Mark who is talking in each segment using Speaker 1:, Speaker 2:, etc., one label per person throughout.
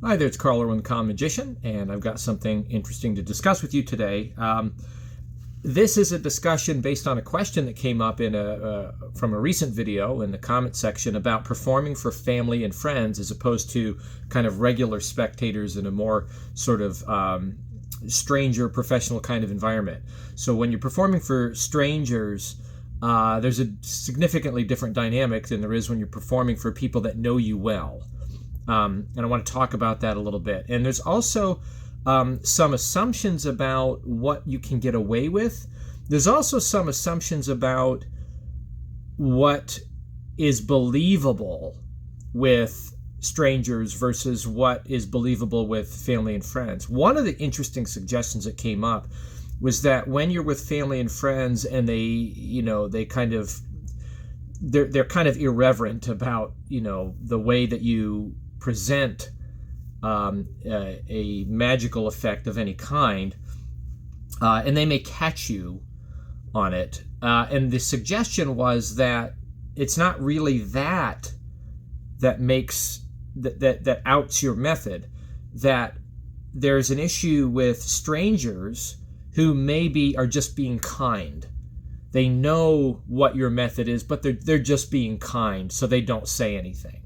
Speaker 1: Hi there, it's Carl Irwin, the Common Magician, and I've got something interesting to discuss with you today. This is a discussion based on a question that came up from a recent video in the comment section about performing for family and friends as opposed to kind of regular spectators in a more sort of stranger professional kind of environment. So when you're performing for strangers, there's a significantly different dynamic than there is when you're performing for people that know you well. And I want to talk about that a little bit. And there's also some assumptions about what you can get away with. There's also some assumptions about what is believable with strangers versus what is believable with family and friends. One of the interesting suggestions that came up was that when you're with family and friends and they're kind of irreverent about, the way that you present a magical effect of any kind, and they may catch you on it. And the suggestion was that it's not really that makes that outs your method. That there's an issue with strangers who maybe are just being kind. They know what your method is, but they're just being kind, so they don't say anything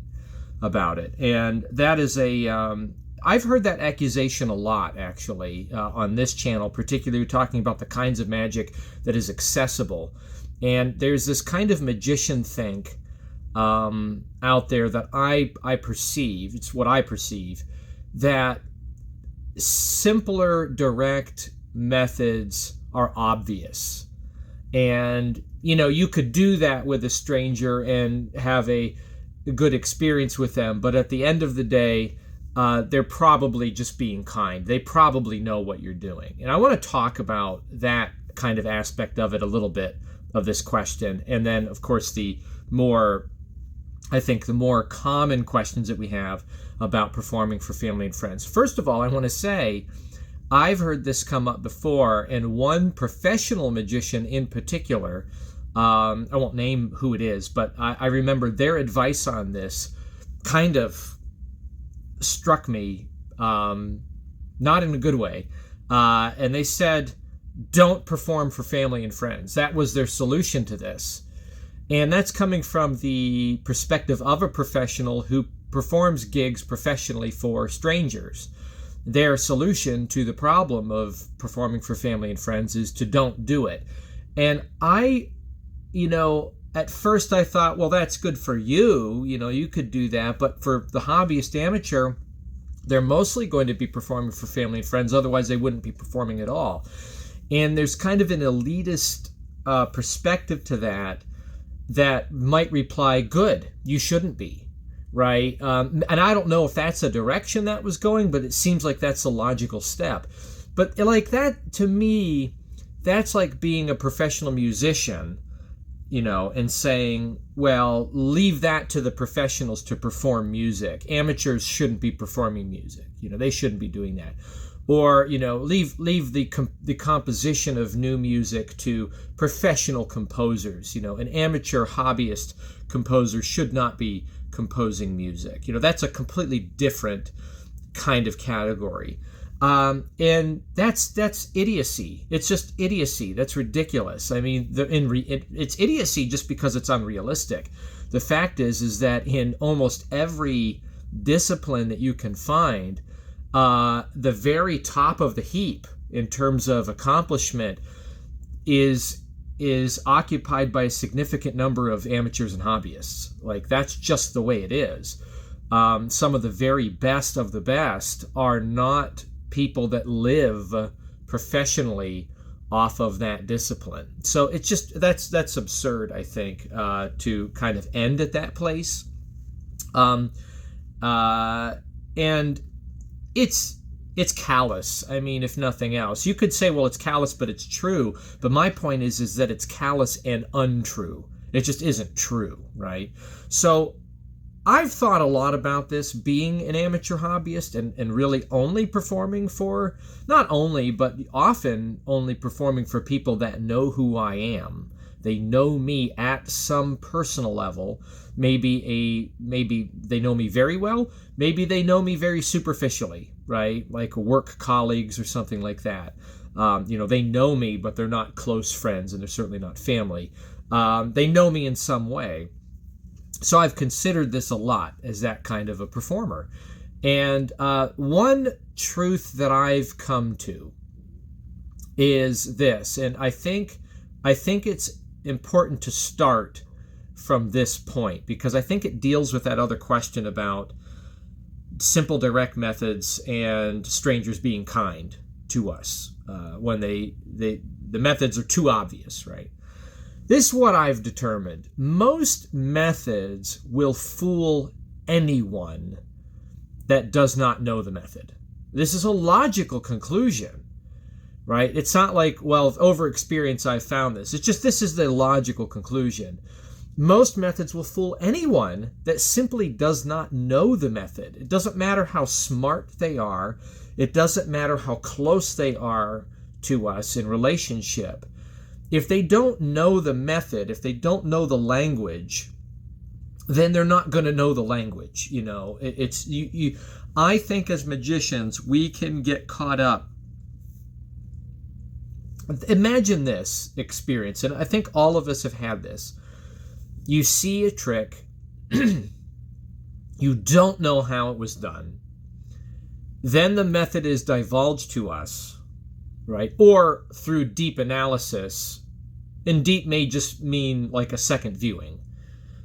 Speaker 1: about it. And that is I've heard that accusation a lot, actually, on this channel, particularly talking about the kinds of magic that is accessible. And there's this kind of magician think out there that I perceive, it's what I perceive, that simpler, direct methods are obvious. And, you could do that with a stranger and have a good experience with them, but at the end of the day, they're probably just being kind. They probably know what you're doing. And I want to talk about that kind of aspect of it a little bit, of this question. And then, of course, the more common questions that we have about performing for family and friends. First of all, I want to say, I've heard this come up before, and one professional magician in particular, I won't name who it is, but I remember their advice on this kind of struck me, not in a good way. And they said, don't perform for family and friends. That was their solution to this. And that's coming from the perspective of a professional who performs gigs professionally for strangers. Their solution to the problem of performing for family and friends is to don't do it. And at first I thought, well, that's good for you. You could do that. But for the hobbyist amateur, they're mostly going to be performing for family and friends. Otherwise, they wouldn't be performing at all. And there's kind of an elitist perspective to that might reply, good, you shouldn't be, right? And I don't know if that's a direction that was going, but it seems like that's a logical step. But like that, to me, that's like being a professional musician, and saying, well, leave that to the professionals to perform music. Amateurs shouldn't be performing music. They shouldn't be doing that. Or, leave the composition of new music to professional composers. An amateur hobbyist composer should not be composing music. That's a completely different kind of category. And that's idiocy. It's just idiocy. That's ridiculous. I mean, it's idiocy just because it's unrealistic. The fact is that in almost every discipline that you can find, the very top of the heap in terms of accomplishment is occupied by a significant number of amateurs and hobbyists. Like, that's just the way it is. Some of the very best of the best are not people that live professionally off of that discipline. So it's just that's absurd, I think, to kind of end at that place. And it's callous. I mean, if nothing else, you could say, well, it's callous, but it's true. But my point is that it's callous and untrue. It just isn't true, right? So I've thought a lot about this, being an amateur hobbyist and really only performing for, not only, but often only performing for people that know who I am, They know me at some personal level. Maybe they know me very well. Maybe they know me very superficially, right? Like work colleagues or something like that. They know me, but they're not close friends, and they're certainly not family. They know me in some way. So I've considered this a lot as that kind of a performer. And one truth that I've come to is this, and I think it's important to start from this point, because I think it deals with that other question about simple, direct methods and strangers being kind to us when the methods are too obvious, right? This is what I've determined. Most methods will fool anyone that does not know the method. This is a logical conclusion, right? It's not like, well, over experience I've found this. It's just, this is the logical conclusion. Most methods will fool anyone that simply does not know the method. It doesn't matter how smart they are. It doesn't matter how close they are to us in relationship. If they don't know the method, if they don't know the language, then they're not going to know the language. I think as magicians, we can get caught up. Imagine this experience, and I think all of us have had this. You see a trick, you don't know how it was done. Then the method is divulged to us, right? Or through deep analysis. And deep may just mean like a second viewing.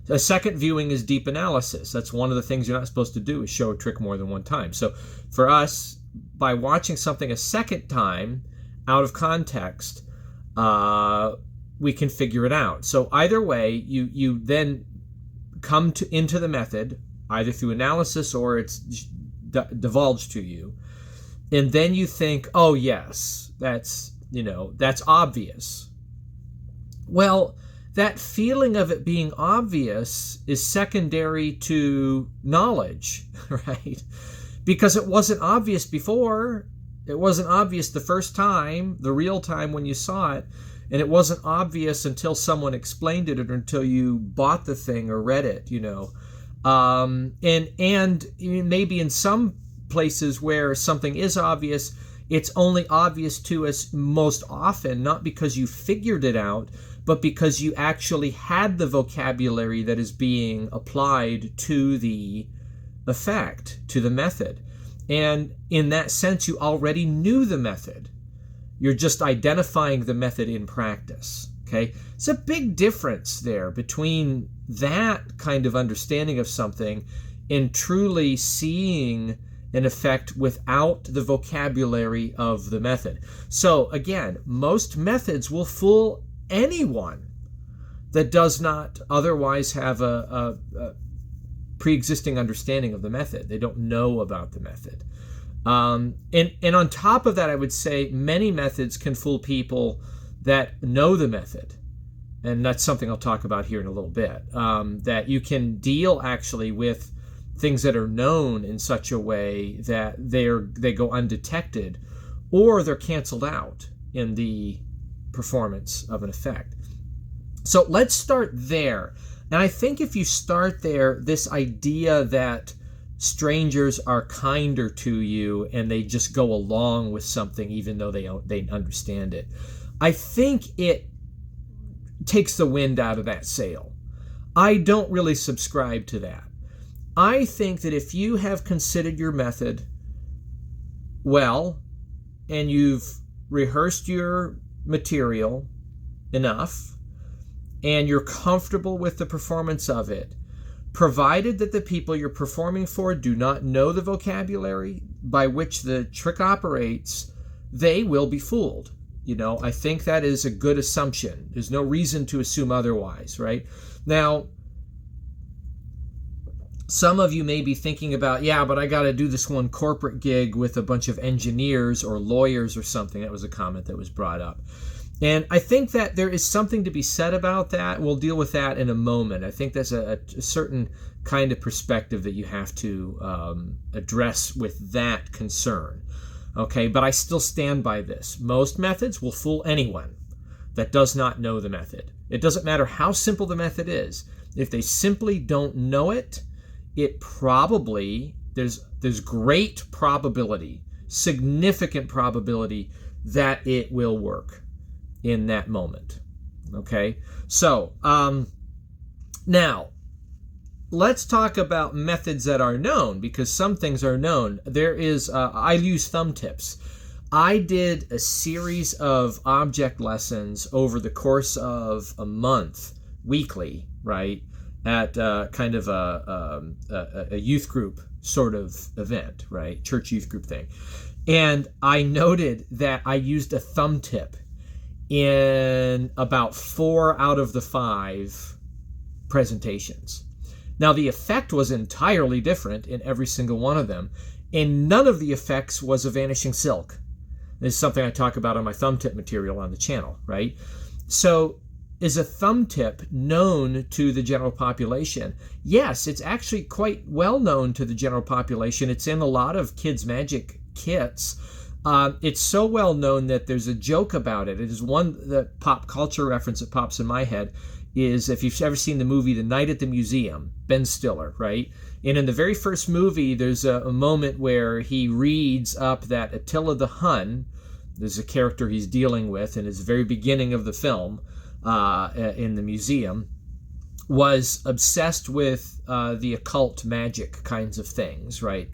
Speaker 1: A second viewing is deep analysis. That's one of the things you're not supposed to do, is show a trick more than one time. So for us, by watching something a second time out of context, we can figure it out. So either way, you then come into the method, either through analysis or it's divulged to you. And then you think, oh yes, that's obvious. Well, that feeling of it being obvious is secondary to knowledge, right? Because it wasn't obvious before. It wasn't obvious the first time, the real time when you saw it. And it wasn't obvious until someone explained it, or until you bought the thing or read it, And maybe in some places where something is obvious, it's only obvious to us most often, not because you figured it out, but because you actually had the vocabulary that is being applied to the effect, to the method. And in that sense, you already knew the method. You're just identifying the method in practice, okay? It's a big difference there between that kind of understanding of something and truly seeing an effect without the vocabulary of the method. So again, most methods will fool anyone that does not otherwise have a pre-existing understanding of the method. They don't know about the method. And on top of that, I would say many methods can fool people that know the method. And that's something I'll talk about here in a little bit. That you can deal actually with things that are known in such a way that they go undetected, or they're canceled out in the performance of an effect. So let's start there. And I think if you start there, this idea that strangers are kinder to you and they just go along with something even though they understand it, I think it takes the wind out of that sail. I don't really subscribe to that. I think that if you have considered your method well, and you've rehearsed your material enough, and you're comfortable with the performance of it, provided that the people you're performing for do not know the vocabulary by which the trick operates, they will be fooled. I think that is a good assumption. There's no reason to assume otherwise, right? Now, some of you may be thinking about, yeah, but I got to do this one corporate gig with a bunch of engineers or lawyers or something. That was a comment that was brought up. And I think that there is something to be said about that. We'll deal with that in a moment. I think that's a certain kind of perspective that you have to address with that concern. Okay, but I still stand by this. Most methods will fool anyone that does not know the method. It doesn't matter how simple the method is. If they simply don't know it, it probably, there's great probability, significant probability that it will work in that moment. Okay? So, now, let's talk about methods that are known, because some things are known. There is, I use thumb tips. I did a series of object lessons over the course of a month, weekly, right, at kind of a youth group sort of event, right, church youth group thing. And I noted that I used a thumb tip in about 4 out of the 5 presentations. Now, the effect was entirely different in every single one of them, and none of the effects was a vanishing silk. This is something I talk about on my thumb tip material on the channel, right? So, is a thumb tip known to the general population? Yes, it's actually quite well known to the general population. It's in a lot of kids' magic kits. It's so well known that there's a joke about it. It is the pop culture reference that pops in my head is, if you've ever seen the movie The Night at the Museum, Ben Stiller, right? And in the very first movie, there's a moment where he reads up that Attila the Hun, there's a character he's dealing with in his very beginning of the film, in the museum, was obsessed with the occult magic kinds of things, right?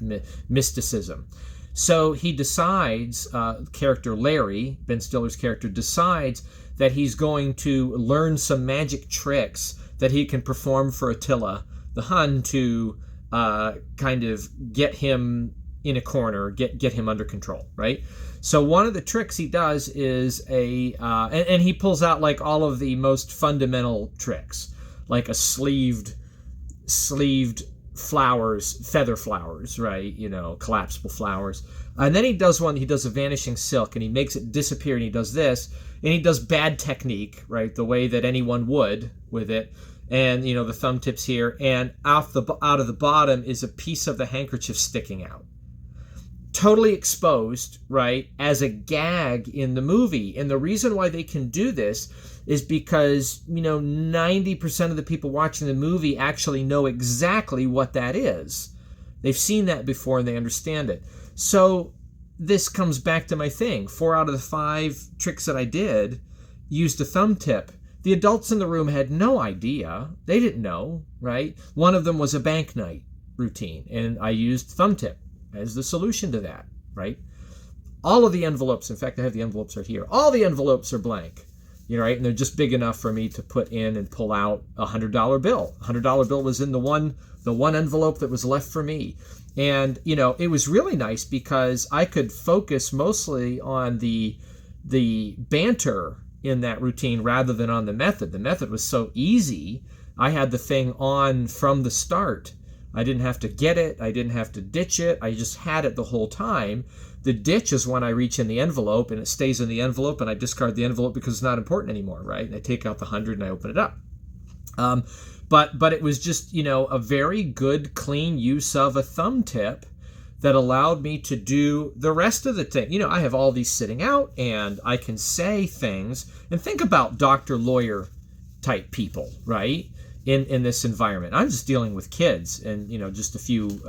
Speaker 1: Mysticism. So he decides, character Larry, Ben Stiller's character, decides that he's going to learn some magic tricks that he can perform for Attila the Hun to kind of get him in a corner, get him under control, right? So one of the tricks he does is and he pulls out like all of the most fundamental tricks, like a sleeved flowers, feather flowers, right? Collapsible flowers. And then he does a vanishing silk, and he makes it disappear, and he does this, and he does bad technique, right? The way that anyone would with it. And, the thumb tips here, and out of the bottom is a piece of the handkerchief sticking out. Totally exposed, right, as a gag in the movie. And the reason why they can do this is because, 90% of the people watching the movie actually know exactly what that is. They've seen that before and they understand it. So this comes back to my thing. 4 out of the 5 tricks that I did used a thumb tip. The adults in the room had no idea. They didn't know, right? One of them was a bank night routine, and I used thumb tip as the solution to that, right? All of the envelopes, in fact, I have the envelopes right here. All the envelopes are blank, right? And they're just big enough for me to put in and pull out a $100 bill. $100 bill was in the one envelope that was left for me. And, it was really nice because I could focus mostly on the banter in that routine rather than on the method. The method was so easy. I had the thing on from the start. I didn't have to get it. I didn't have to ditch it. I just had it the whole time. The ditch is when I reach in the envelope and it stays in the envelope and I discard the envelope because it's not important anymore, right? And I take out the 100 and I open it up. But it was just, a very good, clean use of a thumb tip that allowed me to do the rest of the thing. I have all these sitting out and I can say things. And think about doctor, lawyer type people, right? In this environment. I'm just dealing with kids and, just a few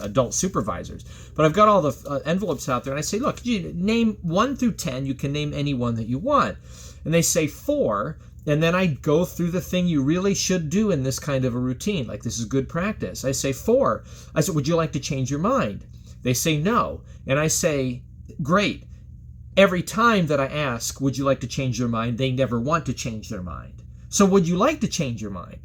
Speaker 1: adult supervisors. But I've got all the envelopes out there and I say, look, you name 1 through 10. You can name any one that you want. And they say 4. And then I go through the thing you really should do in this kind of a routine. Like, this is good practice. I say 4. I said, would you like to change your mind? They say no. And I say, great. Every time that I ask, would you like to change your mind? They never want to change their mind. So would you like to change your mind?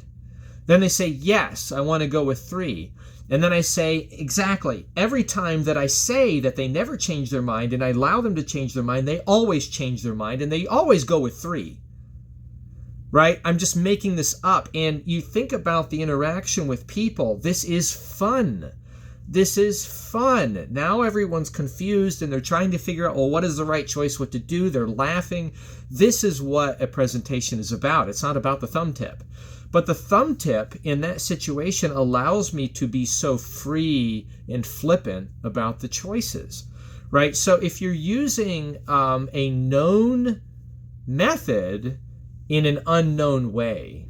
Speaker 1: Then they say, yes, I want to go with 3. And then I say, exactly. Every time that I say that they never change their mind and I allow them to change their mind, they always change their mind and they always go with 3. Right? I'm just making this up. And you think about the interaction with people. This is fun. This is fun. Now everyone's confused and they're trying to figure out, well, what is the right choice, what to do? They're laughing. This is what a presentation is about. It's not about the thumb tip. But the thumb tip in that situation allows me to be so free and flippant about the choices, right? So if you're using a known method in an unknown way,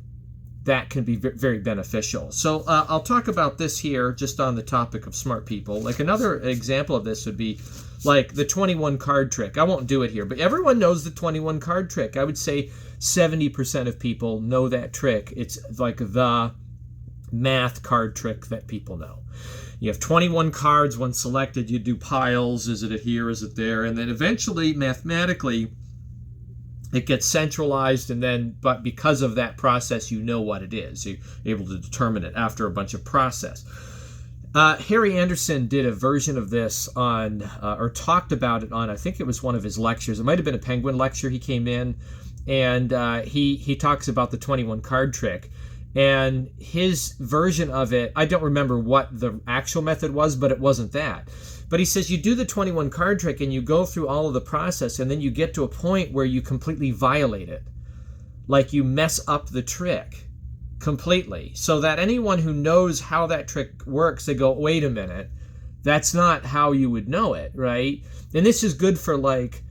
Speaker 1: that can be very beneficial. So I'll talk about this here just on the topic of smart people. Like another example of this would be like the 21 card trick. I won't do it here, but everyone knows the 21 card trick. I would say 70% of people know that trick. It's like the math card trick that people know. You have 21 cards. When selected, you do piles. Is it here? Is it there? And then eventually, mathematically, it gets centralized, and then, but because of that process, you know what it is. You're able to determine it after a bunch of process. Harry Anderson did a version of this on, or talked about it on, I think it was one of his lectures. It might have been a Penguin lecture. He came in, and he talks about the 21 card trick. And his version of it, I don't remember what the actual method was, but it wasn't that. But he says you do the 21 card trick and you go through all of the process, and then you get to a point where you completely violate it. Like you mess up the trick completely, so that anyone who knows how that trick works, they go, wait a minute, that's not how you would know it, right? And this is good for, like,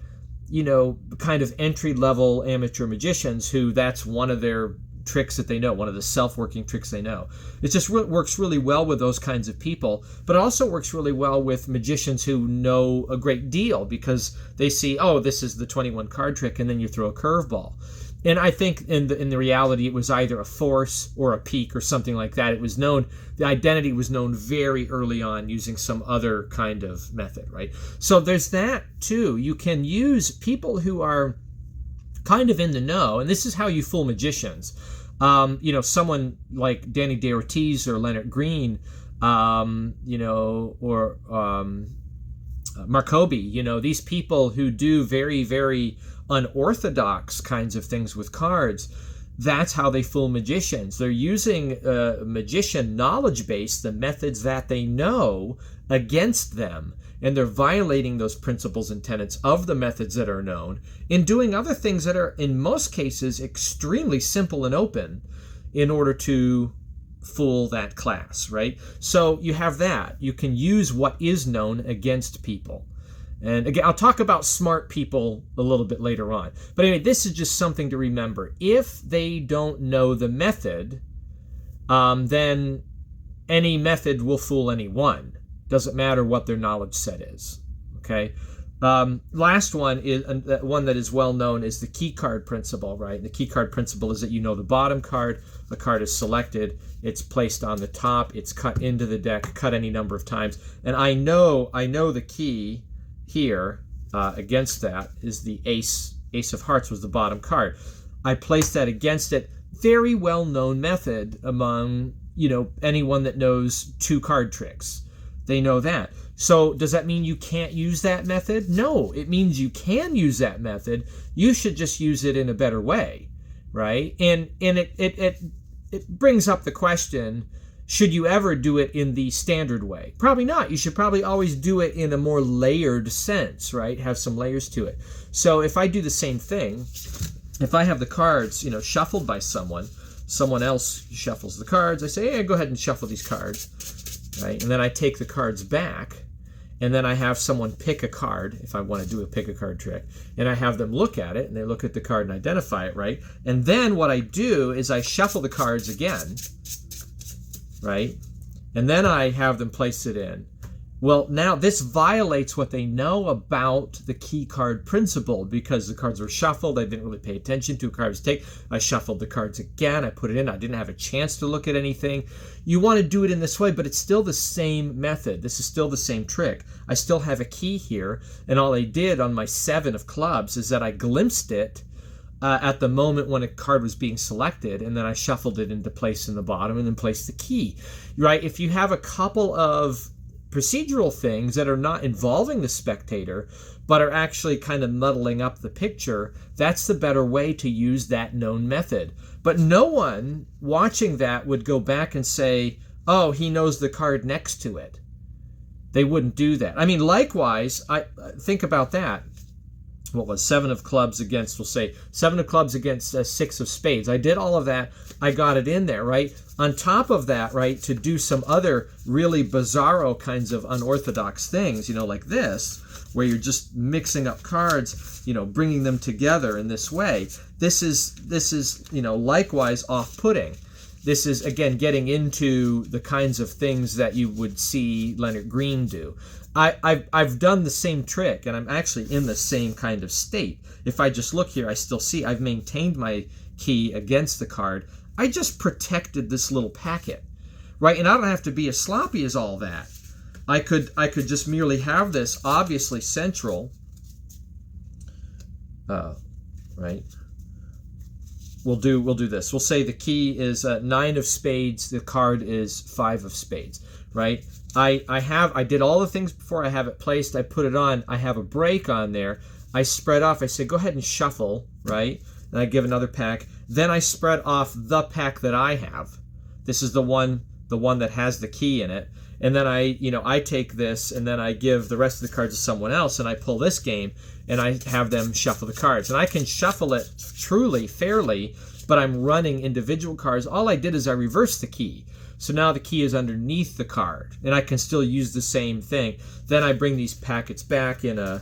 Speaker 1: you know, kind of entry-level amateur magicians who that's one of their tricks that they know, one of the self-working tricks they know. It just works really well with those kinds of people, but it also works really well with magicians who know a great deal, because they see, oh, this is the 21 card trick, and then you throw a curveball. And I think in the reality, it was either a force or a peak or something like that. It was known, the identity was known very early on using some other kind of method, right? So there's that too. You can use people who are kind of in the know, and this is how you fool magicians. You know, someone like Danny De Ortiz or Leonard Green, you know, or Marcobi, you know, these people who do very, very unorthodox kinds of things with cards. That's how they fool magicians. They're using magician knowledge base, the methods that they know, against them. And they're violating those principles and tenets of the methods that are known in doing other things that are, in most cases, extremely simple and open in order to fool that class, right? So you have that. You can use what is known against people. And again, I'll talk about smart people a little bit later on. But anyway, this is just something to remember. If they don't know the method, then any method will fool anyone. Doesn't matter what their knowledge set is. Okay. Last one is one that is well known is the key card principle, right? The key card principle is that you know the bottom card, the card is selected, it's placed on the top, it's cut into the deck, cut any number of times, and I know the key here against that is the ace of hearts was the bottom card. I placed that against it. Very well known method among, you know, anyone that knows two card tricks. They know that. So does that mean you can't use that method? No, it means you can use that method. You should just use it in a better way, right? And it brings up the question, should you ever do it in the standard way? Probably not. You should probably always do it in a more layered sense, right? Have some layers to it. So if I do the same thing, if I have the cards, you know, shuffled by someone else shuffles the cards, I say, hey, go ahead and shuffle these cards. Right? And then I take the cards back, and then I have someone pick a card, if I want to do a pick a card trick, and I have them look at it, and they look at the card and identify it, right? And then what I do is I shuffle the cards again, right? And then I have them place it in. Well, now this violates what they know about the key card principle, because the cards were shuffled. I didn't really pay attention to a card was taken. I shuffled the cards again. I put it in. I didn't have a chance to look at anything. You want to do it in this way, but it's still the same method. This is still the same trick. I still have a key here, and all I did on my 7 of clubs is that I glimpsed it at the moment when a card was being selected, and then I shuffled it into place in the bottom and then placed the key, right? If you have a couple of procedural things that are not involving the spectator but are actually kind of muddling up the picture, that's the better way to use that known method. But no one watching that would go back and say, oh, he knows the card next to it. They wouldn't do that. I mean, likewise, I think about that. what was 7 of clubs against, we'll say 7 of clubs against 6 of spades. I did all of that. I got it in there, right? On top of that, right, to do some other really bizarro kinds of unorthodox things, like this, where you're just mixing up cards, bringing them together in this way. This is likewise off-putting. This is, again, getting into the kinds of things that you would see Leonard Green do. I've done the same trick, and I'm actually in the same kind of state. If I just look here, I still see I've maintained my key against the card. I just protected this little packet, right? And I don't have to be as sloppy as all that. I could just merely have this obviously central, right? We'll do this. We'll say the key is 9 of spades. The card is 5 of spades, right? I did all the things before. I have it placed. I put it on. I have a break on there. I spread off. I say, go ahead and shuffle, right? And I give another pack. Then I spread off the pack that I have. This is the one that has the key in it. And then I take this and then I give the rest of the cards to someone else, and I pull this game and I have them shuffle the cards. And I can shuffle it truly, fairly, but I'm running individual cards. All I did is I reversed the key. So now the key is underneath the card, and I can still use the same thing. Then I bring these packets back in a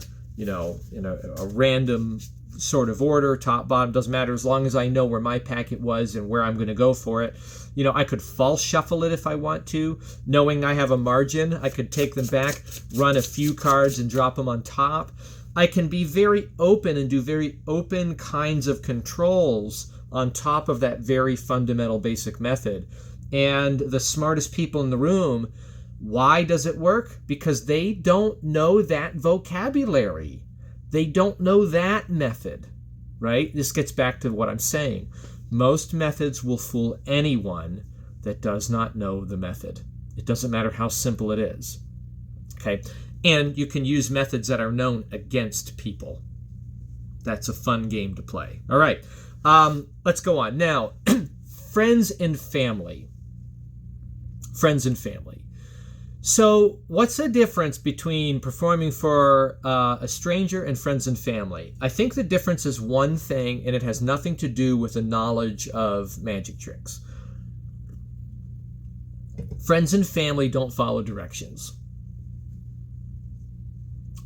Speaker 1: random sort of order, top, bottom, doesn't matter, as long as I know where my packet was and where I'm going to go for it. I could false shuffle it if I want to, knowing I have a margin. I could take them back, run a few cards and drop them on top. I can be very open and do very open kinds of controls on top of that very fundamental basic method. And the smartest people in the room, why does it work? Because they don't know that vocabulary. They don't know that method, right? This gets back to what I'm saying. Most methods will fool anyone that does not know the method. It doesn't matter how simple it is, okay? And you can use methods that are known against people. That's a fun game to play. All right, let's go on. Now, friends and family. Friends and family. So what's the difference between performing for a stranger and friends and family? I think the difference is one thing, and it has nothing to do with the knowledge of magic tricks. Friends and family don't follow directions.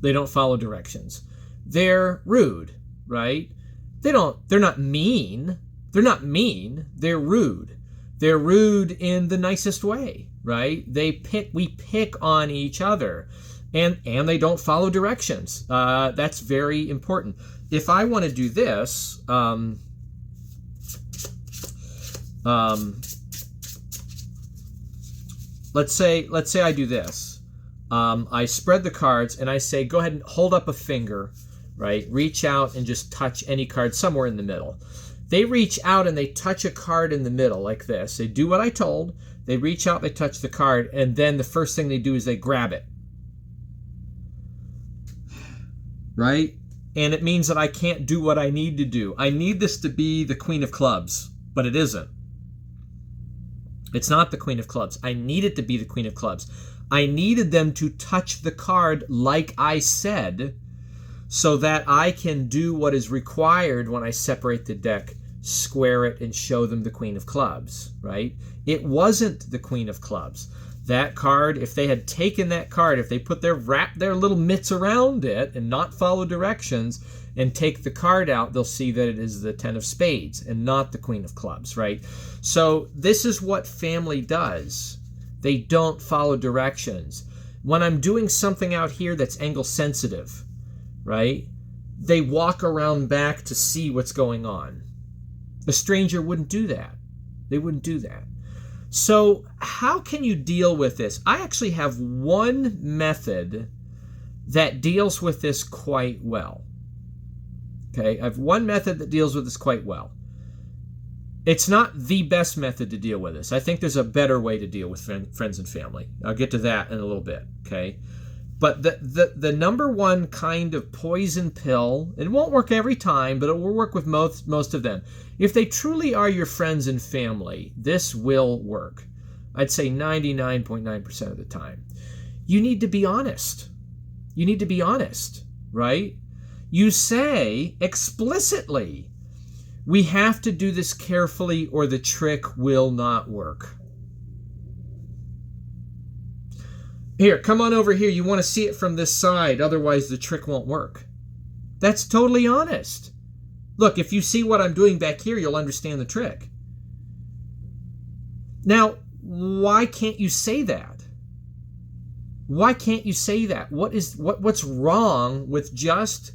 Speaker 1: They don't follow directions. They're rude, right? They're not mean. They're not mean. They're rude. They're rude in the nicest way, right? We pick on each other, and they don't follow directions. That's very important. If I want to do this, let's say I do this. I spread the cards and I say, go ahead and hold up a finger, right? Reach out and just touch any card somewhere in the middle. They reach out and they touch a card in the middle like this. They do what I told. They reach out, they touch the card, and then the first thing they do is they grab it. Right? And it means that I can't do what I need to do. I need this to be the Queen of Clubs, but it isn't. It's not the Queen of Clubs. I need it to be the Queen of Clubs. I needed them to touch the card like I said, so that I can do what is required when I separate the deck, square it, and show them the Queen of Clubs, right? It wasn't the Queen of Clubs. That card, if they had taken that card, if they wrap their little mitts around it and not follow directions and take the card out, they'll see that it is the 10 of spades and not the Queen of Clubs, right? So this is what family does. They don't follow directions. When I'm doing something out here that's angle sensitive, right? They walk around back to see what's going on. A stranger wouldn't do that. They wouldn't do that. So how can you deal with this? I actually have one method that deals with this quite well. Okay, I have one method that deals with this quite well. It's not the best method to deal with this. I think there's a better way to deal with friends and family. I'll get to that in a little bit, okay? But the number one kind of poison pill, it won't work every time, but it will work with most of them. If they truly are your friends and family, this will work. I'd say 99.9% of the time. You need to be honest. You need to be honest, right? You say explicitly, we have to do this carefully or the trick will not work. Here, come on over here. You want to see it from this side, otherwise the trick won't work. That's totally honest. Look, if you see what I'm doing back here, you'll understand the trick. Now, why can't you say that? Why can't you say that? What's wrong with just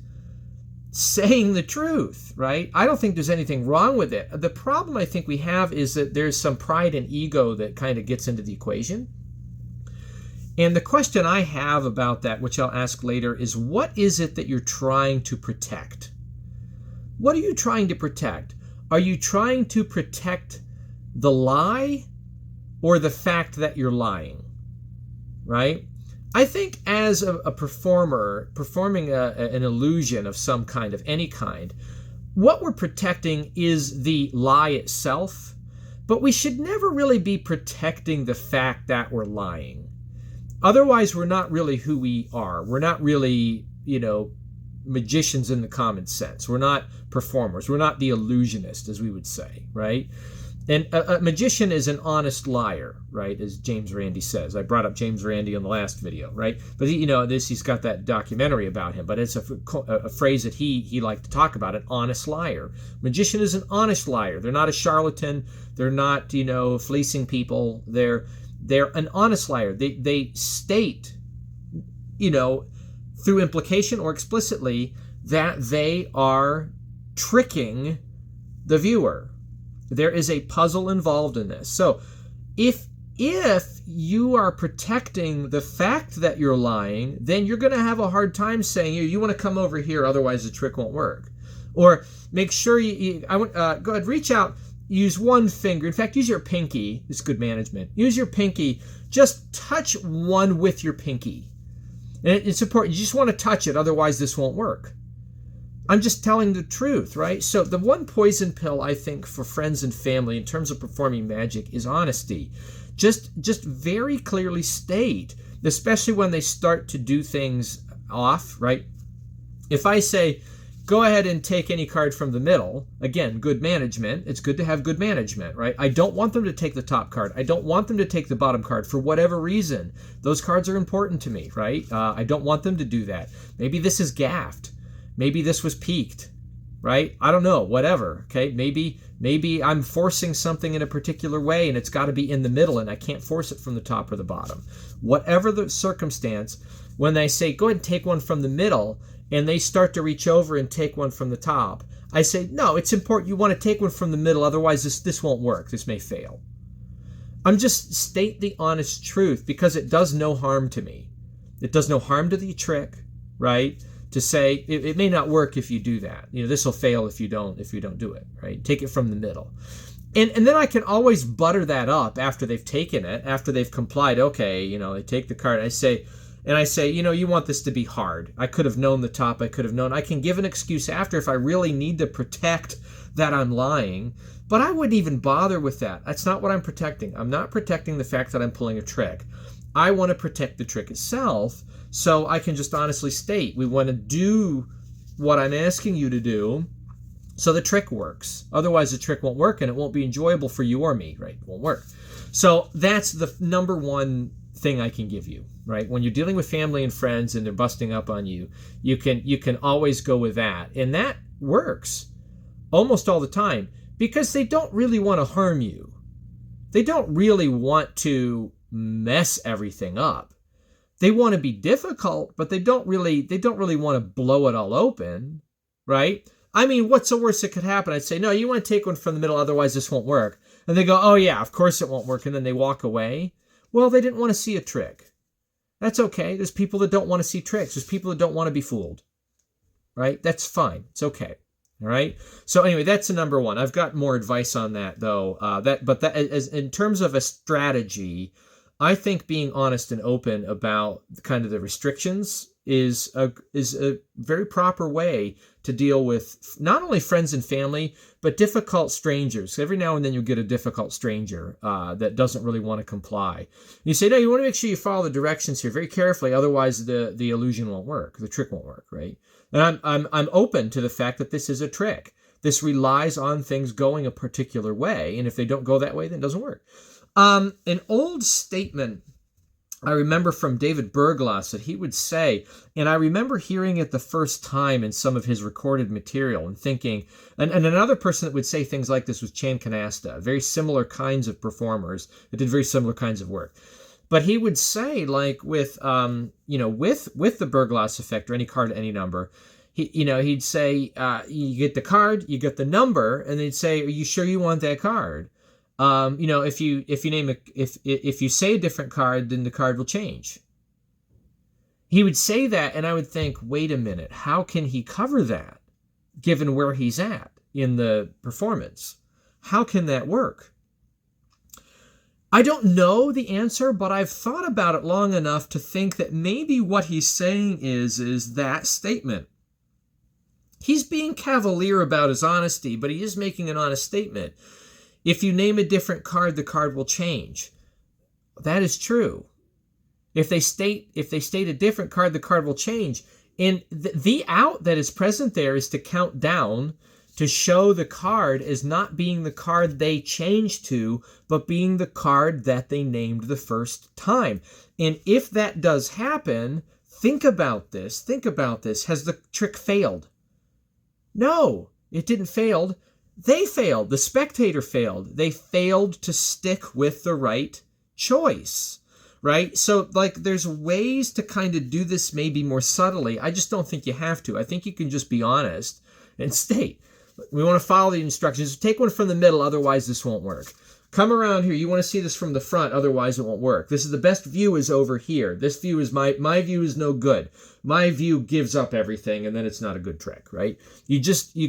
Speaker 1: saying the truth, right? I don't think there's anything wrong with it. The problem I think we have is that there's some pride and ego that kind of gets into the equation. And the question I have about that, which I'll ask later, is what is it that you're trying to protect? What are you trying to protect? Are you trying to protect the lie or the fact that you're lying, right? I think as a performer, performing an illusion of some kind, of any kind, what we're protecting is the lie itself, but we should never really be protecting the fact that we're lying. Otherwise, we're not really who we are. We're not really, magicians in the common sense. We're not performers. We're not the illusionist, as we would say, right? And a magician is an honest liar, right? As James Randi says. I brought up James Randi in the last video, right? But he's got that documentary about him. But it's a phrase that he liked to talk about, an honest liar. Magician is an honest liar. They're not a charlatan. They're not, fleecing people. They're an honest liar. They state, through implication or explicitly, that they are tricking the viewer. There is a puzzle involved in this. So if you are protecting the fact that you're lying, then you're going to have a hard time saying, you want to come over here, otherwise the trick won't work. Or make sure go ahead, reach out, use one finger. In fact, use your pinky. It's good management. Use your pinky. Just touch one with your pinky. And it's important. You just want to touch it, otherwise this won't work. I'm just telling the truth, right? So the one poison pill, I think, for friends and family in terms of performing magic is honesty. Just very clearly state, especially when they start to do things off, right? If I say, go ahead and take any card from the middle, again, good management. It's good to have good management, right? I don't want them to take the top card. I don't want them to take the bottom card for whatever reason. Those cards are important to me, right? I don't want them to do that. Maybe this is gaffed. Maybe this was peaked, right? I don't know, whatever, okay? Maybe I'm forcing something in a particular way and it's got to be in the middle and I can't force it from the top or the bottom. Whatever the circumstance, when they say, go ahead and take one from the middle, and they start to reach over and take one from the top, I say, no, it's important. You want to take one from the middle, otherwise this won't work. This may fail. I'm just state the honest truth because it does no harm to me. It does no harm to the trick, right? To say it may not work if you do that. This will fail if you don't do it, right? Take it from the middle. And then I can always butter that up after they've taken it, after they've complied. Okay, they take the card. I say, you want this to be hard. I could have known the top. I could have known. I can give an excuse after if I really need to protect that I'm lying. But I wouldn't even bother with that. That's not what I'm protecting. I'm not protecting the fact that I'm pulling a trick. I want to protect the trick itself, so I can just honestly state, we want to do what I'm asking you to do so the trick works. Otherwise, the trick won't work and it won't be enjoyable for you or me, right? It won't work. So that's the number one thing I can give you, right? When you're dealing with family and friends and they're busting up on you, you can always go with that. And that works almost all the time because they don't really want to harm you. They don't really want to mess everything up. They want to be difficult, but they don't really want to blow it all open, right? I mean, what's the worst that could happen? I'd say, no, you want to take one from the middle, otherwise this won't work. And they go, oh yeah, of course it won't work. And then they walk away. Well, they didn't want to see a trick. That's okay. There's people that don't want to see tricks. There's people that don't want to be fooled, right? That's fine. It's okay. All right. So anyway, that's the number one. I've got more advice on that though. But as in terms of a strategy, I think being honest and open about kind of the restrictions is a very proper way to deal with not only friends and family, but difficult strangers. Every now and then you'll get a difficult stranger that doesn't really want to comply. You say, no, you want to make sure you follow the directions here very carefully, otherwise the illusion won't work, the trick won't work, right? And I'm open to the fact that this is a trick. This relies on things going a particular way, and if they don't go that way, then it doesn't work. An old statement I remember from David Berglas that he would say, and I remember hearing it the first time in some of his recorded material and thinking, and another person that would say things like this was Chan Canasta, very similar kinds of performers that did very similar kinds of work. But he would say, like with the Berglas effect or any card, any number, he'd say, you get the card, you get the number, and they'd say, are you sure you want that card? If you say a different card, then the card will change. He would say that, and I would think, wait a minute, how can he cover that, given where he's at in the performance? How can that work? I don't know the answer, but I've thought about it long enough to think that maybe what he's saying is that statement. He's being cavalier about his honesty, but he is making an honest statement. If you name a different card, the card will change. That is true. If they state a different card, the card will change. And the out that is present there is to count down to show the card as not being the card they changed to, but being the card that they named the first time. And if that does happen, think about this. Has the trick failed? No, it didn't fail. They failed. The spectator failed. They failed to stick with the right choice, right? So, there's ways to kind of do this maybe more subtly. I just don't think you have to. I think you can just be honest and state, we want to follow the instructions. Take one from the middle, otherwise this won't work. Come around here. You want to see this from the front, otherwise it won't work. This is the best view is over here. This view is my view is no good. My view gives up everything, and then it's not a good trick, right? You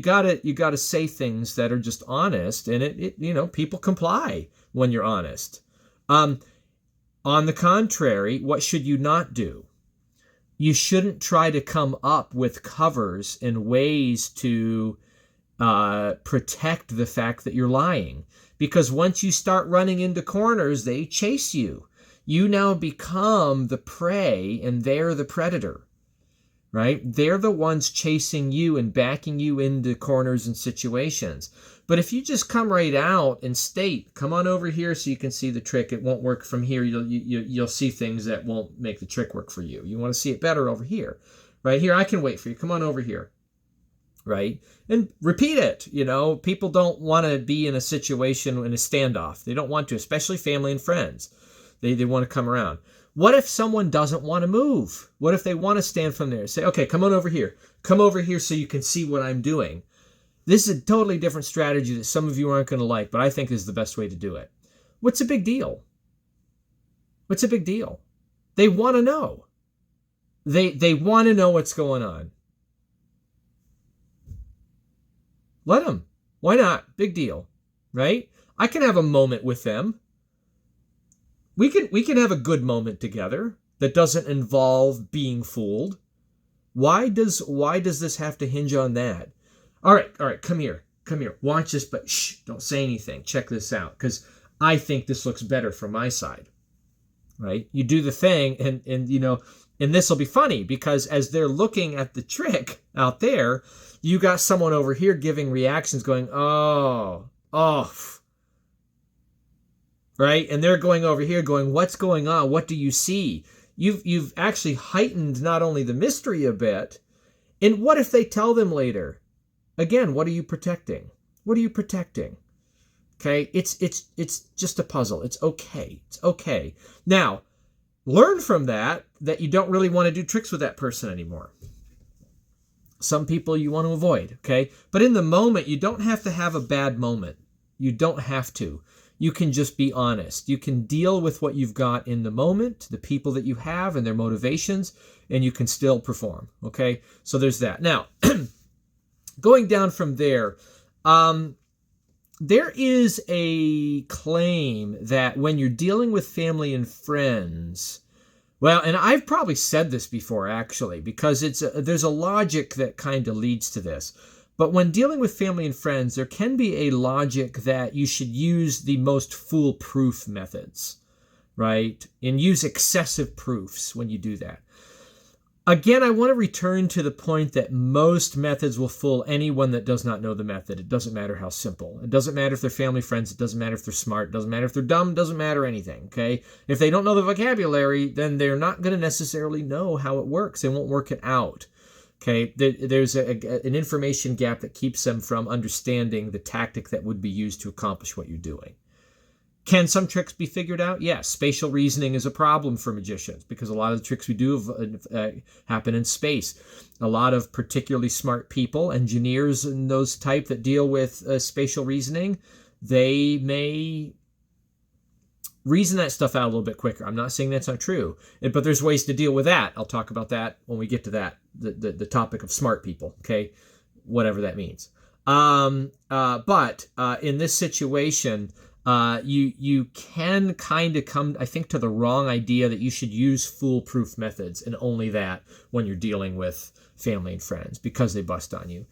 Speaker 1: gotta say things that are just honest, and it people comply when you're honest. On the contrary, what should you not do? You shouldn't try to come up with covers and ways to protect the fact that you're lying. Because once you start running into corners, they chase you. You now become the prey and they're the predator, right? They're the ones chasing you and backing you into corners and situations. But if you just come right out and state, come on over here so you can see the trick. It won't work from here. You'll see things that won't make the trick work for you. You want to see it better over here, right? Here, I can wait for you. Come on over here. Right? And repeat it. People don't want to be in a situation, in a standoff. They don't want to, especially family and friends. They want to come around. What if someone doesn't want to move? What if they want to stand from there? Say, okay, come on over here. Come over here so you can see what I'm doing. This is a totally different strategy that some of you aren't going to like, but I think is the best way to do it. What's a big deal? What's a big deal? They want to know. They want to know what's going on. Let them. Why not? Big deal, right? I can have a moment with them. We can have a good moment together that doesn't involve being fooled. Why does this have to hinge on that? All right, come here. Watch this, but shh, don't say anything. Check this out, because I think this looks better from my side, right? You do the thing, and this will be funny, because as they're looking at the trick out there, you got someone over here giving reactions going, oh, right? And they're going over here going, what's going on? What do you see? You've actually heightened not only the mystery a bit, and what if they tell them later? Again, what are you protecting? What are you protecting? Okay, it's just a puzzle. It's okay. Now, learn from that you don't really want to do tricks with that person anymore. Some people you want to avoid, okay? But in the moment, you don't have to have a bad moment. You don't have to. You can just be honest. You can deal with what you've got in the moment, the people that you have and their motivations, and you can still perform, okay? So there's that. Now, going down from there, there is a claim that when you're dealing with family and friends, Well, and I've probably said this before, actually, because there's a logic that kind of leads to this. But when dealing with family and friends, there can be a logic that you should use the most foolproof methods, right? And use excessive proofs when you do that. Again, I want to return to the point that most methods will fool anyone that does not know the method. It doesn't matter how simple. It doesn't matter if they're family, friends. It doesn't matter if they're smart. It doesn't matter if they're dumb. It doesn't matter anything, okay? If they don't know the vocabulary, then they're not going to necessarily know how it works. They won't work it out, okay? There's an information gap that keeps them from understanding the tactic that would be used to accomplish what you're doing. Can some tricks be figured out? Yes. Spatial reasoning is a problem for magicians because a lot of the tricks we do happen in space. A lot of particularly smart people, engineers and those type that deal with spatial reasoning, they may reason that stuff out a little bit quicker. I'm not saying that's not true, but there's ways to deal with that. I'll talk about that when we get to that, the topic of smart people, okay? Whatever that means. But in this situation, you can kind of come, I think, to the wrong idea that you should use foolproof methods and only that when you're dealing with family and friends because they bust on you.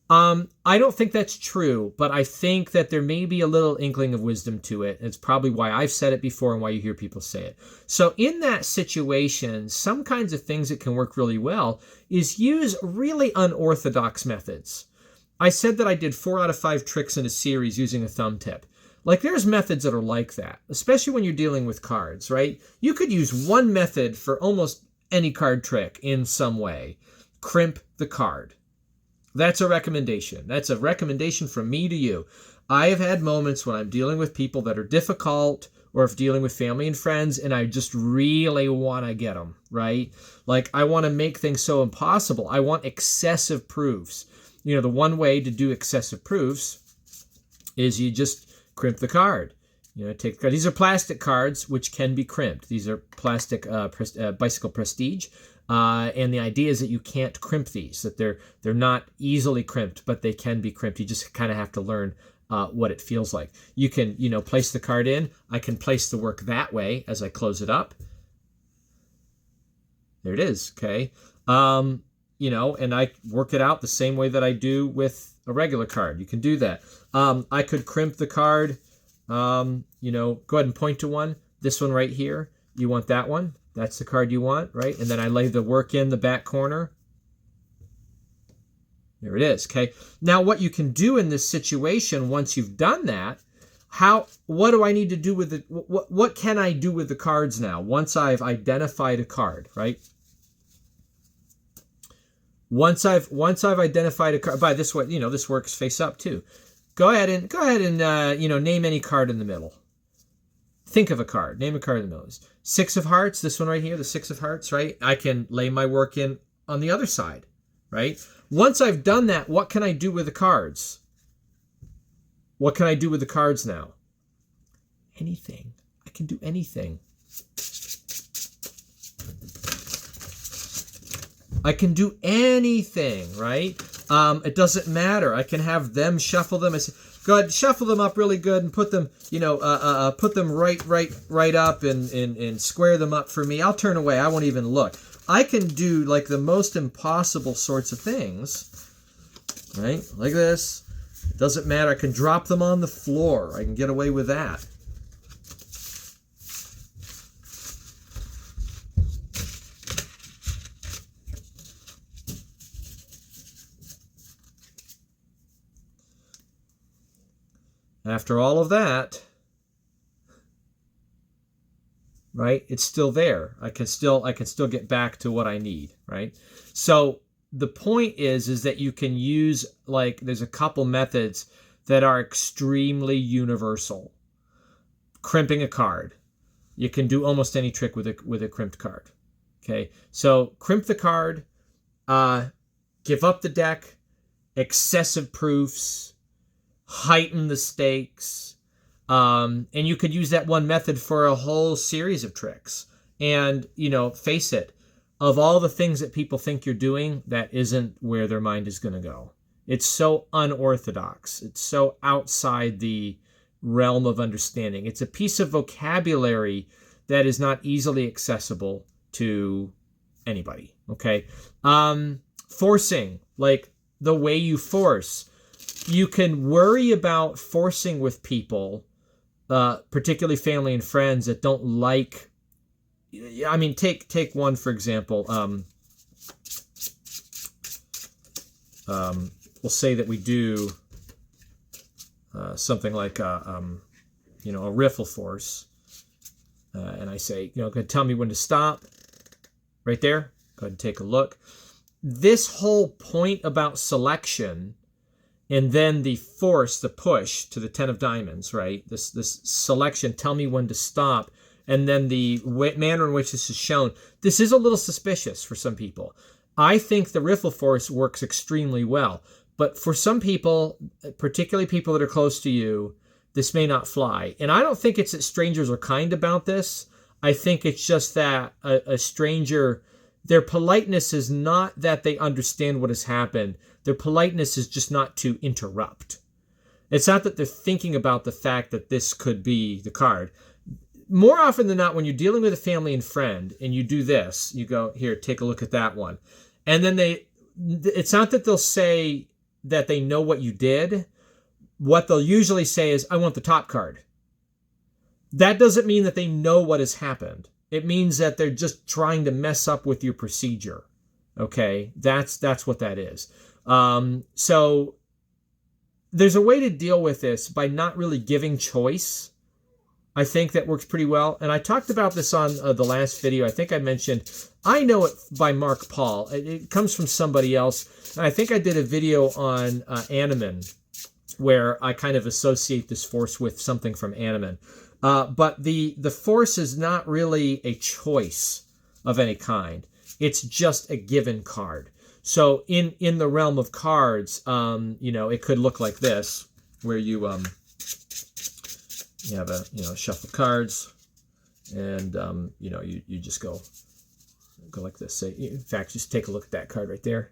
Speaker 1: I don't think that's true, but I think that there may be a little inkling of wisdom to it. It's probably why I've said it before and why you hear people say it. So in that situation, some kinds of things that can work really well is use really unorthodox methods. I said that I did 4 out of 5 tricks in a series using a thumb tip. Like, there's methods that are like that, especially when you're dealing with cards, right? You could use one method for almost any card trick in some way. Crimp the card. That's a recommendation. That's a recommendation from me to you. I have had moments when I'm dealing with people that are difficult or if dealing with family and friends, and I just really want to get them, right? Like, I want to make things so impossible. I want excessive proofs. You know, the one way to do excessive proofs is you just crimp the card. You know, take the card. These are plastic cards which can be crimped. These are plastic Bicycle Prestige, and the idea is that you can't crimp these. That they're not easily crimped, but they can be crimped. You just kind of have to learn what it feels like. You can, place the card in. I can place the work that way as I close it up. There it is. Okay. And I work it out the same way that I do with a regular card. You can do that. I could crimp the card, go ahead and point to one. This one right here, you want that one. That's the card you want, right? And then I lay the work in the back corner. There it is, okay? Now what you can do in this situation, once you've done that, what do I need to do with it? What can I do with the cards now once I've identified a card, right? Once I've identified a card, by this way, this works face up too. Go ahead and name any card in the middle. Think of a card. Name a card in the middle. 6 of Hearts, this one right here, the 6 of Hearts, right? I can lay my work in on the other side, right? Once I've done that, what can I do with the cards? What can I do with the cards now? Anything. I can do anything. I can do anything, right? It doesn't matter. I can have them shuffle them. Go ahead, shuffle them up really good and put them, put them right up and square them up for me. I'll turn away. I won't even look. I can do like the most impossible sorts of things, right? Like this. It doesn't matter. I can drop them on the floor. I can get away with that. After all of that, right, it's still there. I can still get back to what I need, right? So the point is that you can use, there's a couple methods that are extremely universal. Crimping a card. You can do almost any trick with a crimped card. Okay, so crimp the card, give up the deck, excessive proofs, heighten the stakes, and you could use that one method for a whole series of tricks. And, face it, of all the things that people think you're doing, that isn't where their mind is going to go. It's so unorthodox. It's so outside the realm of understanding. It's a piece of vocabulary that is not easily accessible to anybody. Okay. Forcing, like the way you force. You can worry about forcing with people, particularly family and friends that don't like. I mean, take one for example. We'll say that we do something like a riffle force, and I say, go ahead and tell me when to stop. Right there. Go ahead and take a look. This whole point about selection, and then the force, the push to the 10 of diamonds, right? This selection, tell me when to stop, and then the manner in which this is shown. This is a little suspicious for some people. I think the riffle force works extremely well, but for some people, particularly people that are close to you, this may not fly. And I don't think it's that strangers are kind about this. I think it's just that a stranger, their politeness is not that they understand what has happened. Their politeness is just not to interrupt. It's not that they're thinking about the fact that this could be the card. More often than not, when you're dealing with a family and friend and you do this, you go, here, take a look at that one. And then it's not that they'll say that they know what you did. What they'll usually say is, I want the top card. That doesn't mean that they know what has happened. It means that they're just trying to mess up with your procedure. Okay, that's what that is. So there's a way to deal with this by not really giving choice. I think that works pretty well. And I talked about this on the last video. I think I mentioned, I know it by Mark Paul. It comes from somebody else. And I think I did a video on Animan, where I kind of associate this force with something from Animan. But the force is not really a choice of any kind. It's just a given card. So in the realm of cards, it could look like this, where you have a shuffle cards, and you just go like this. Say, in fact, just take a look at that card right there.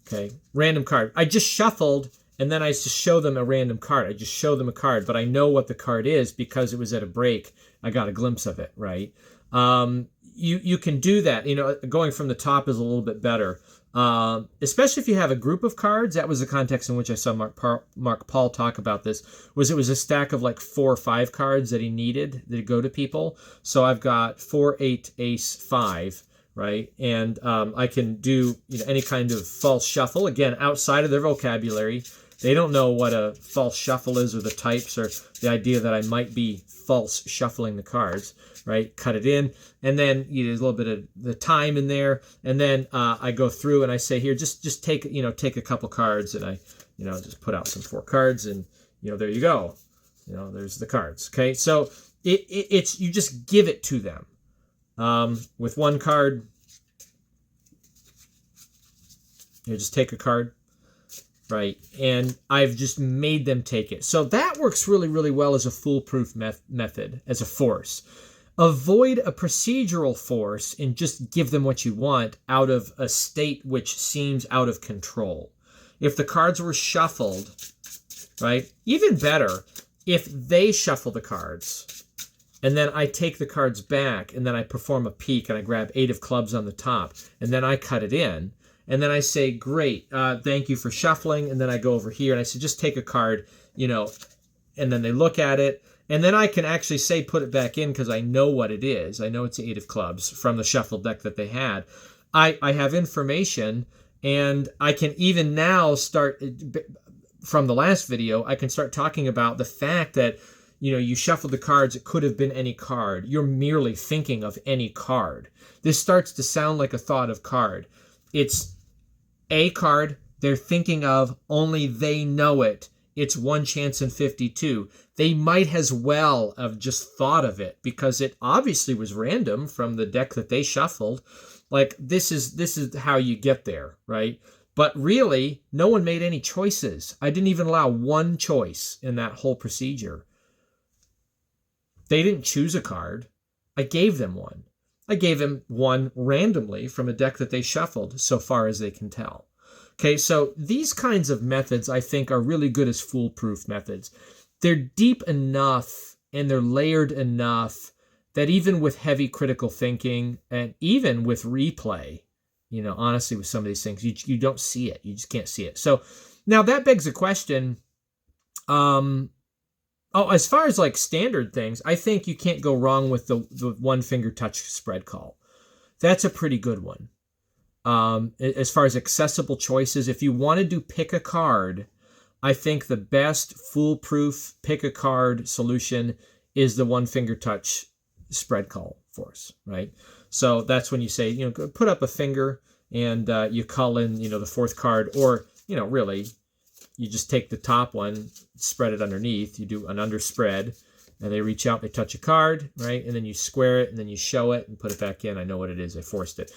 Speaker 1: Okay, random card. I just shuffled. And then I just show them a random card. I just show them a card, but I know what the card is because it was at a break. I got a glimpse of it, right? You can do that. Going from the top is a little bit better, especially if you have a group of cards. That was the context in which I saw Mark Paul talk about this. It was a stack of like 4 or 5 cards that he needed to go to people. So I've got 4, 8, ace, 5. Right, and I can do any kind of false shuffle, again outside of their vocabulary. They don't know what a false shuffle is, or the types, or the idea that I might be false shuffling the cards. Right, cut it in, and then there's a little bit of the time in there, and then I go through and I say, here, just take a couple cards, and I just put out some 4 cards, and there you go. There's the cards. Okay, so it's you just give it to them. With one card, just take a card, right? And I've just made them take it. So that works really, really well as a foolproof method, as a force. Avoid a procedural force and just give them what you want out of a state which seems out of control. If the cards were shuffled, right? Even better, if they shuffle the cards, and then I take the cards back, and then I perform a peek, and I grab 8 of clubs on the top, and then I cut it in, and then I say, great, thank you for shuffling, and then I go over here, and I say, just take a card, and then they look at it, and then I can actually say, put it back in, because I know what it is. I know it's 8 of clubs from the shuffled deck that they had. I have information, and I can even now start, from the last video, I can start talking about the fact that you shuffled the cards. It could have been any card. You're merely thinking of any card. This starts to sound like a thought of card. It's a card they're thinking of, only they know it. It's 1 chance in 52. They might as well have just thought of it because it obviously was random from the deck that they shuffled. Like, this is how you get there, right? But really, no one made any choices. I didn't even allow one choice in that whole procedure. They didn't choose a card. I gave them one. I gave them one randomly from a deck that they shuffled, so far as they can tell. Okay, so these kinds of methods, I think, are really good as foolproof methods. They're deep enough and they're layered enough that even with heavy critical thinking and even with replay, honestly, with some of these things, you don't see it. You just can't see it. So now that begs a question. As far as like standard things, I think you can't go wrong with the one finger touch spread call. That's a pretty good one. As far as accessible choices, if you want to do pick a card, I think the best foolproof pick a card solution is the one finger touch spread call force, right? So that's when you say, put up a finger and you call in, the fourth card, or, really, you just take the top one, spread it underneath, you do an underspread, and they reach out, they touch a card, right? And then you square it, and then you show it and put it back in. I know what it is. I forced it.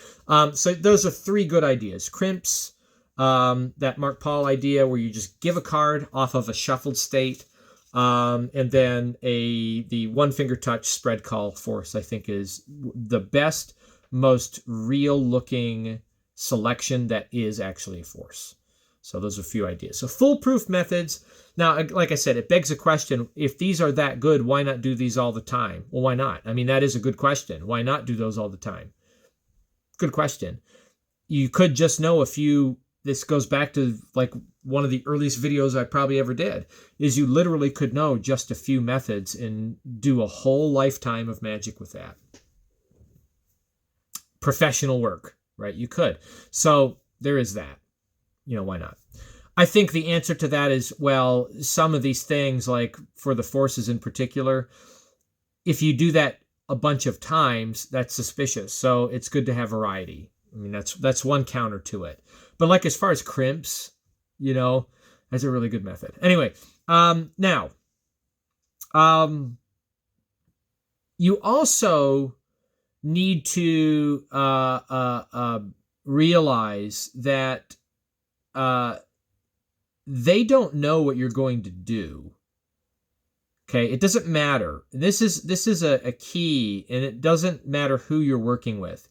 Speaker 1: So those are three good ideas. Crimps, that Mark Paul idea where you just give a card off of a shuffled state, and then the one finger touch spread call force, I think, is the best, most real looking selection that is actually a force. So those are a few ideas. So foolproof methods. Now, like I said, it begs a question. If these are that good, why not do these all the time? Well, why not? I mean, that is a good question. Why not do those all the time? Good question. You could just know a few. This goes back to like one of the earliest videos I probably ever did, is you literally could know just a few methods and do a whole lifetime of magic with that. Professional work, right? You could. So there is that. Why not? I think the answer to that is, well, some of these things, like for the forces in particular, if you do that a bunch of times, that's suspicious. So it's good to have variety. I mean, that's one counter to it. But like as far as crimps, that's a really good method. Anyway, now, you also need to realize that they don't know what you're going to do. Okay, it doesn't matter. This is a key, and it doesn't matter who you're working with.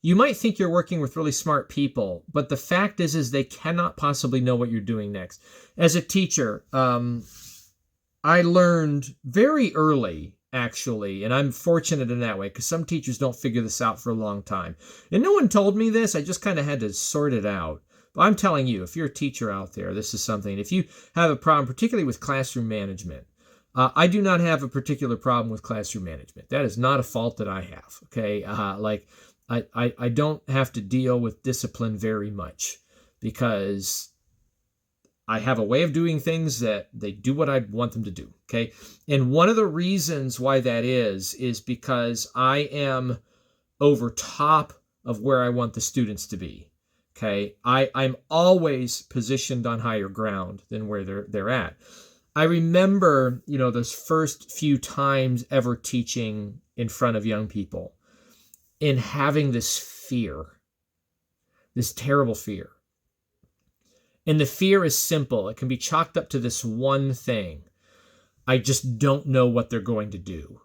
Speaker 1: You might think you're working with really smart people, but the fact is they cannot possibly know what you're doing next. As a teacher, I learned very early, actually, and I'm fortunate in that way, because some teachers don't figure this out for a long time. And no one told me this. I just kind of had to sort it out. But I'm telling you, if you're a teacher out there, this is something. If you have a problem, particularly with classroom management, I do not have a particular problem with classroom management. That is not a fault that I have. Okay, I don't have to deal with discipline very much because I have a way of doing things that they do what I want them to do. Okay, and one of the reasons why that is because I am over top of where I want the students to be. Okay, I'm always positioned on higher ground than where they're at. I remember, those first few times ever teaching in front of young people and having this fear, this terrible fear. And the fear is simple. It can be chalked up to this one thing. I just don't know what they're going to do.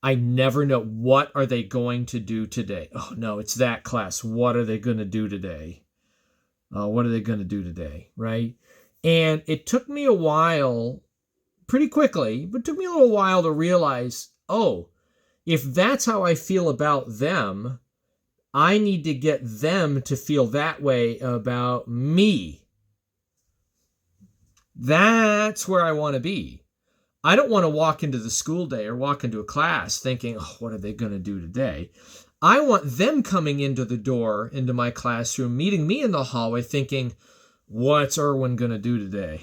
Speaker 1: I never know, what are they going to do today? Oh no, it's that class. What are they going to do today? What are they going to do today? Right? And it took me a while, pretty quickly, but it took me a little while to realize, if that's how I feel about them, I need to get them to feel that way about me. That's where I want to be. I don't want to walk into the school day or walk into a class thinking, what are they going to do today? I want them coming into the door, into my classroom, meeting me in the hallway thinking, what's Erwin going to do today?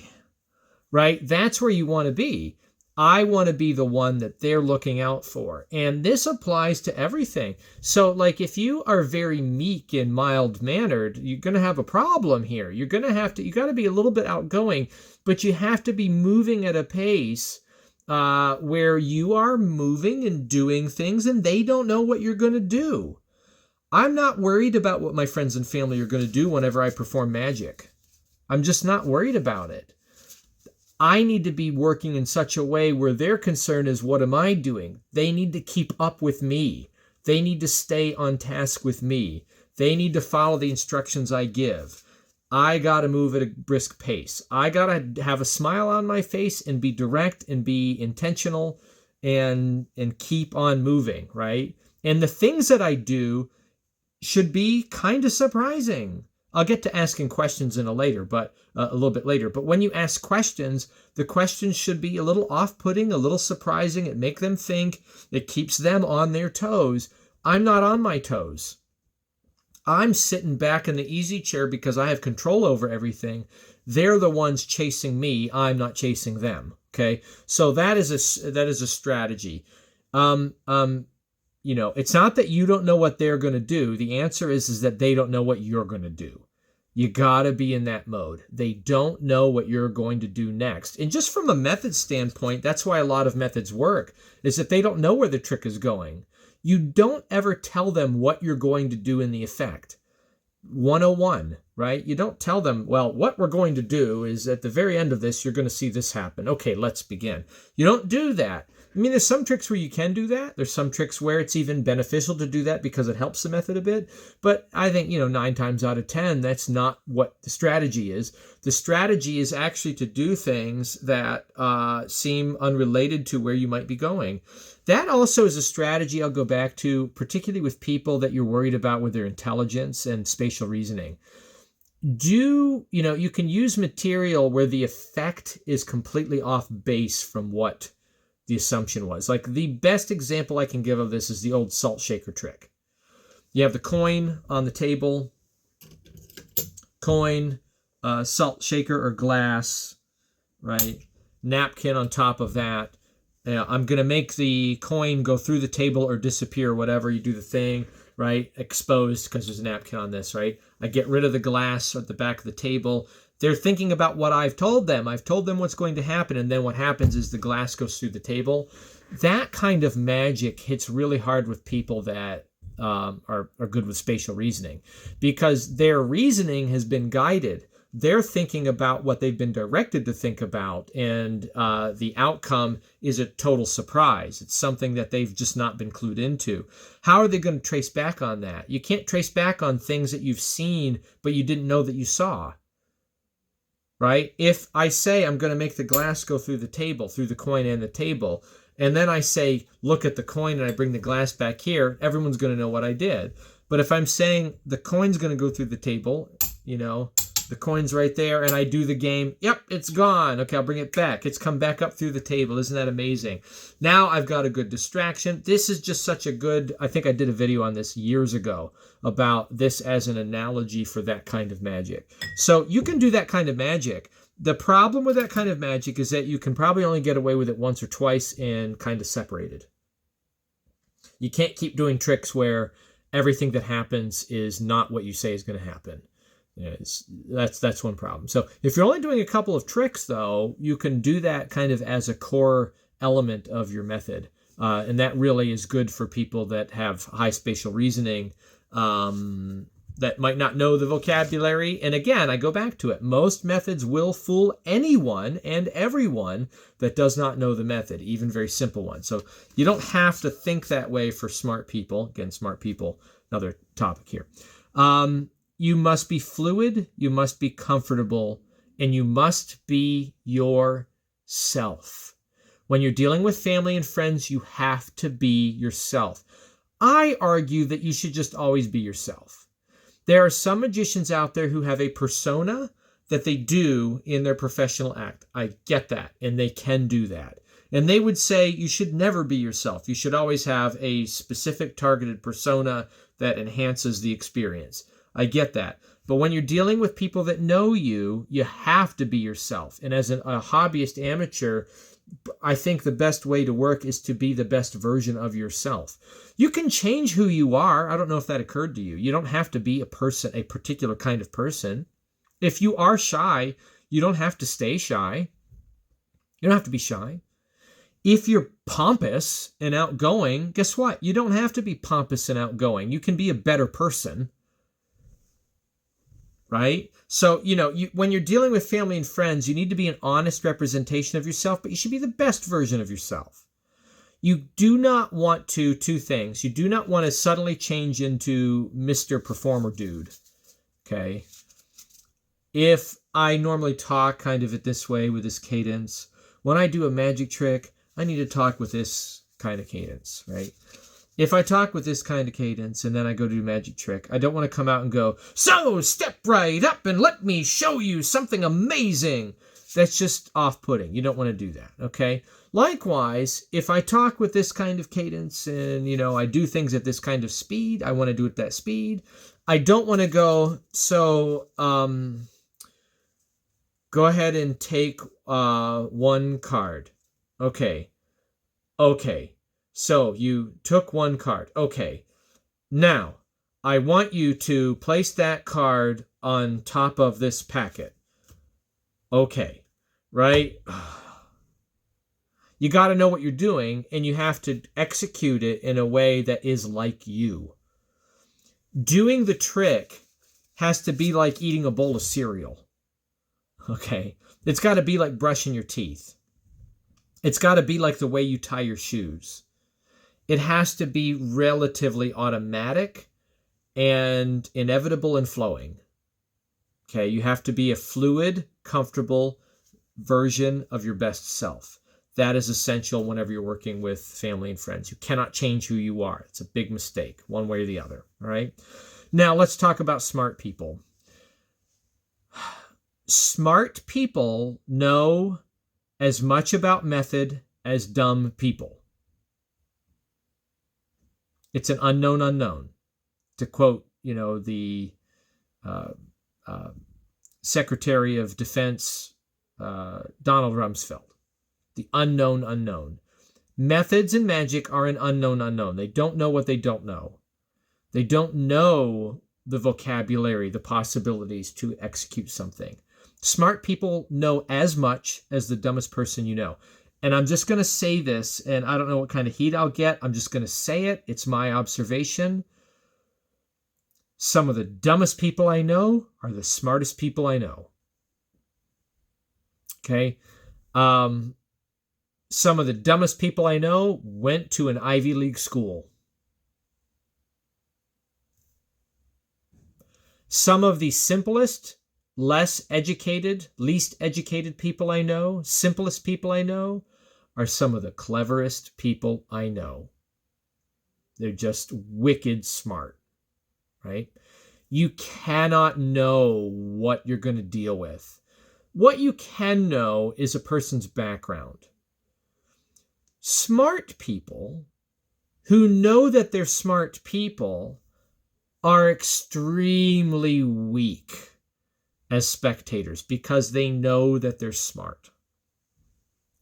Speaker 1: Right? That's where you want to be. I want to be the one that they're looking out for. And this applies to everything. So like if you are very meek and mild-mannered, you're going to have a problem here. You got to be a little bit outgoing, but you have to be moving at a pace where you are moving and doing things and they don't know what you're going to do. I'm not worried about what my friends and family are going to do whenever I perform magic. I'm just not worried about it. I need to be working in such a way where their concern is, what am I doing? They need to keep up with me. They need to stay on task with me. They need to follow the instructions I give. I got to move at a brisk pace. I got to have a smile on my face and be direct and be intentional and keep on moving, right? And the things that I do should be kind of surprising. I'll get to asking questions in a little bit later. But when you ask questions, the questions should be a little off-putting, a little surprising. It makes them think. It keeps them on their toes. I'm not on my toes. I'm sitting back in the easy chair because I have control over everything. They're the ones chasing me. I'm not chasing them. Okay, so that is a strategy. It's not that you don't know what they're going to do. The answer is that they don't know what you're going to do. You got to be in that mode. They don't know what you're going to do next. And just from a method standpoint, that's why a lot of methods work, is that they don't know where the trick is going. You don't ever tell them what you're going to do in the effect. 101, right? You don't tell them, well, what we're going to do is at the very end of this, you're going to see this happen. Okay, let's begin. You don't do that. I mean, there's some tricks where you can do that. There's some tricks where it's even beneficial to do that because it helps the method a bit. But I think, 9 times out of 10, that's not what the strategy is. The strategy is actually to do things that seem unrelated to where you might be going. That also is a strategy I'll go back to, particularly with people that you're worried about with their intelligence and spatial reasoning. You can use material where the effect is completely off base from what the assumption was. Like the best example I can give of this is the old salt shaker trick. You have the coin on the table, salt shaker or glass, right? Napkin on top of that. I'm going to make the coin go through the table or disappear, whatever. You do the thing, right? Exposed because there's a napkin on this, right? I get rid of the glass at the back of the table. They're thinking about what I've told them. I've told them what's going to happen, and then what happens is the glass goes through the table. That kind of magic hits really hard with people that are good with spatial reasoning because their reasoning has been guided. They're thinking about what they've been directed to think about, and the outcome is a total surprise. It's something that they've just not been clued into. How are they going to trace back on that? You can't trace back on things that you've seen, but you didn't know that you saw. Right? If I say I'm going to make the glass go through the table, through the coin and the table, and then I say, look at the coin and I bring the glass back here, everyone's going to know what I did. But if I'm saying the coin's going to go through the table, the coin's right there, and I do the game, yep, it's gone. Okay, I'll bring it back. It's come back up through the table. Isn't that amazing? Now I've got a good distraction. This is just such a good, I think I did a video on this years ago about this as an analogy for that kind of magic. So you can do that kind of magic. The problem with that kind of magic is that you can probably only get away with it once or twice and kind of separated. You can't keep doing tricks where everything that happens is not what you say is going to happen. That's one problem. So if you're only doing a couple of tricks, though, you can do that kind of as a core element of your method. And that really is good for people that have high spatial reasoning, that might not know the vocabulary. And again, I go back to it. Most methods will fool anyone and everyone that does not know the method, even very simple ones. So you don't have to think that way for smart people. Again, smart people, another topic here. You must be fluid, you must be comfortable, and you must be yourself. When you're dealing with family and friends, you have to be yourself. I argue that you should just always be yourself. There are some magicians out there who have a persona that they do in their professional act. I get that, and they can do that. And they would say you should never be yourself. You should always have a specific targeted persona that enhances the experience. I get that. But when you're dealing with people that know you, you have to be yourself. And as a hobbyist amateur, I think the best way to work is to be the best version of yourself. You can change who you are. I don't know if that occurred to you. You don't have to be a particular kind of person. If you are shy, you don't have to stay shy. You don't have to be shy. If you're pompous and outgoing, guess what? You don't have to be pompous and outgoing. You can be a better person. Right? So, when you're dealing with family and friends, you need to be an honest representation of yourself, but you should be the best version of yourself. You do not want two things. You do not want to suddenly change into Mr. Performer Dude. Okay? If I normally talk kind of it this way with this cadence, when I do a magic trick, I need to talk with this kind of cadence, right? If I talk with this kind of cadence and then I go to do a magic trick, I don't want to come out and go, so step right up and let me show you something amazing. That's just off-putting. You don't want to do that, okay? Likewise, if I talk with this kind of cadence and, I do things at this kind of speed, I want to do it at that speed. I don't want to go, so go ahead and take one card. Okay. So you took one card. Okay. Now, I want you to place that card on top of this packet. Okay. Right? You got to know what you're doing, and you have to execute it in a way that is like you. Doing the trick has to be like eating a bowl of cereal. Okay? It's got to be like brushing your teeth. It's got to be like the way you tie your shoes. It has to be relatively automatic and inevitable and flowing. Okay, you have to be a fluid, comfortable version of your best self. That is essential whenever you're working with family and friends. You cannot change who you are. It's a big mistake, one way or the other. All right. Now let's talk about smart people. Smart people know as much about method as dumb people. It's an unknown unknown. To quote, the Secretary of Defense, Donald Rumsfeld. The unknown unknown. Methods in magic are an unknown unknown. They don't know what they don't know. They don't know the vocabulary, the possibilities to execute something. Smart people know as much as the dumbest person you know. And I'm just going to say this, and I don't know what kind of heat I'll get. I'm just going to say it. It's my observation. Some of the dumbest people I know are the smartest people I know. Okay? Some of the dumbest people I know went to an Ivy League school. Some of the simplest, less educated, least educated people I know, simplest people I know, are some of the cleverest people I know. They're just wicked smart, right? You cannot know what you're going to deal with. What you can know is a person's background. Smart people who know that they're smart people are extremely weak as spectators because they know that they're smart.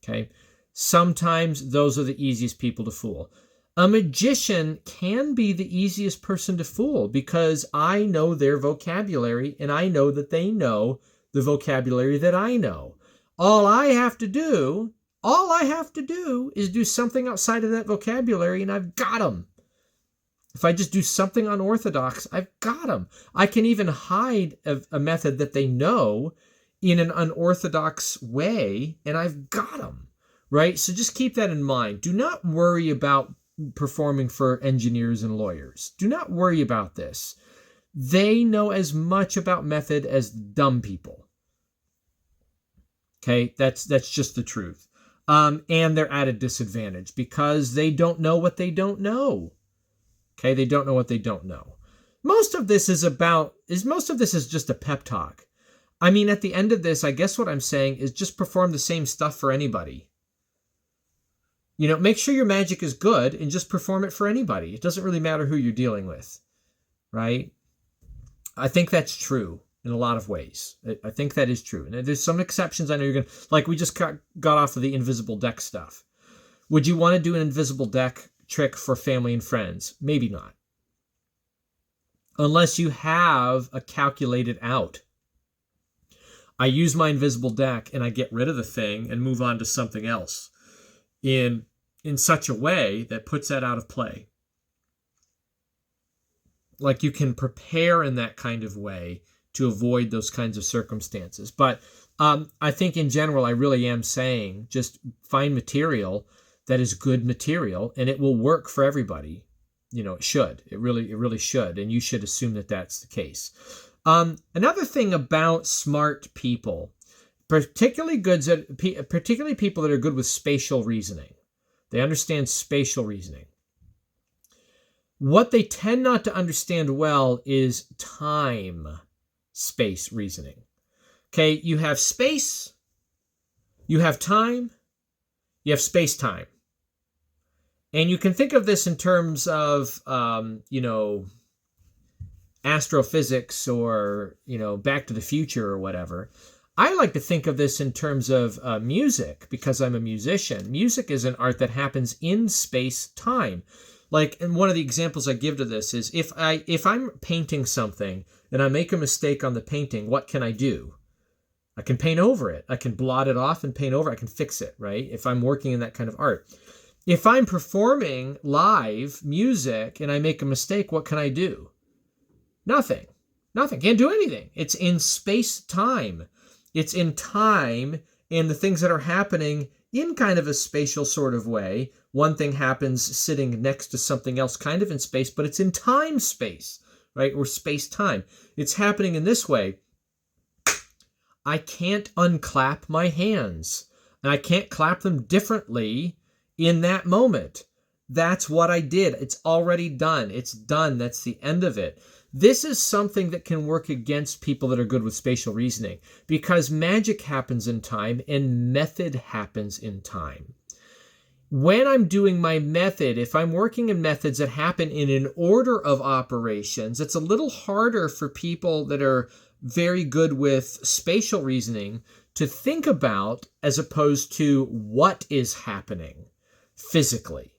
Speaker 1: Okay? Sometimes those are the easiest people to fool. A magician can be the easiest person to fool because I know their vocabulary and I know that they know the vocabulary that I know. All I have to do is do something outside of that vocabulary and I've got them. If I just do something unorthodox, I've got them. I can even hide a method that they know in an unorthodox way and I've got them. Right? So just keep that in mind. Do not worry about performing for engineers and lawyers. Do not worry about this. They know as much about method as dumb people. Okay? That's just the truth. And they're at a disadvantage because they don't know what they don't know. Okay? They don't know what they don't know. Most of this is just a pep talk. I mean, at the end of this, I guess what I'm saying is just perform the same stuff for anybody. Make sure your magic is good and just perform it for anybody. It doesn't really matter who you're dealing with, right? I think that's true in a lot of ways. I think that is true. And there's some exceptions. I know you're going to, like we just got off of the invisible deck stuff. Would you want to do an invisible deck trick for family and friends? Maybe not. Unless you have a calculated out. I use my invisible deck and I get rid of the thing and move on to something else in such a way that puts that out of play. Like you can prepare in that kind of way to avoid those kinds of circumstances. But I think in general, I really am saying just find material that is good material and it will work for everybody. It should. It really should. And you should assume that that's the case. Another thing about smart people, particularly people that are good with spatial reasoning. They understand spatial reasoning. What they tend not to understand well is time-space reasoning. Okay, you have space, you have time, you have space-time. And you can think of this in terms of, astrophysics or, Back to the Future or whatever. I like to think of this in terms of music because I'm a musician. Music is an art that happens in space-time. And one of the examples I give to this is if I'm painting something and I make a mistake on the painting, what can I do? I can paint over it. I can blot it off and paint over it. I can fix it, right? If I'm working in that kind of art. If I'm performing live music and I make a mistake, what can I do? Nothing. Can't do anything. It's in space-time. It's in time and the things that are happening in kind of a spatial sort of way. One thing happens sitting next to something else kind of in space, but it's in time-space, right? Or space-time. It's happening in this way. I can't unclap my hands, and I can't clap them differently in that moment. That's what I did. It's already done. It's done. That's the end of it. This is something that can work against people that are good with spatial reasoning because magic happens in time and method happens in time. When I'm doing my method, if I'm working in methods that happen in an order of operations, it's a little harder for people that are very good with spatial reasoning to think about as opposed to what is happening physically,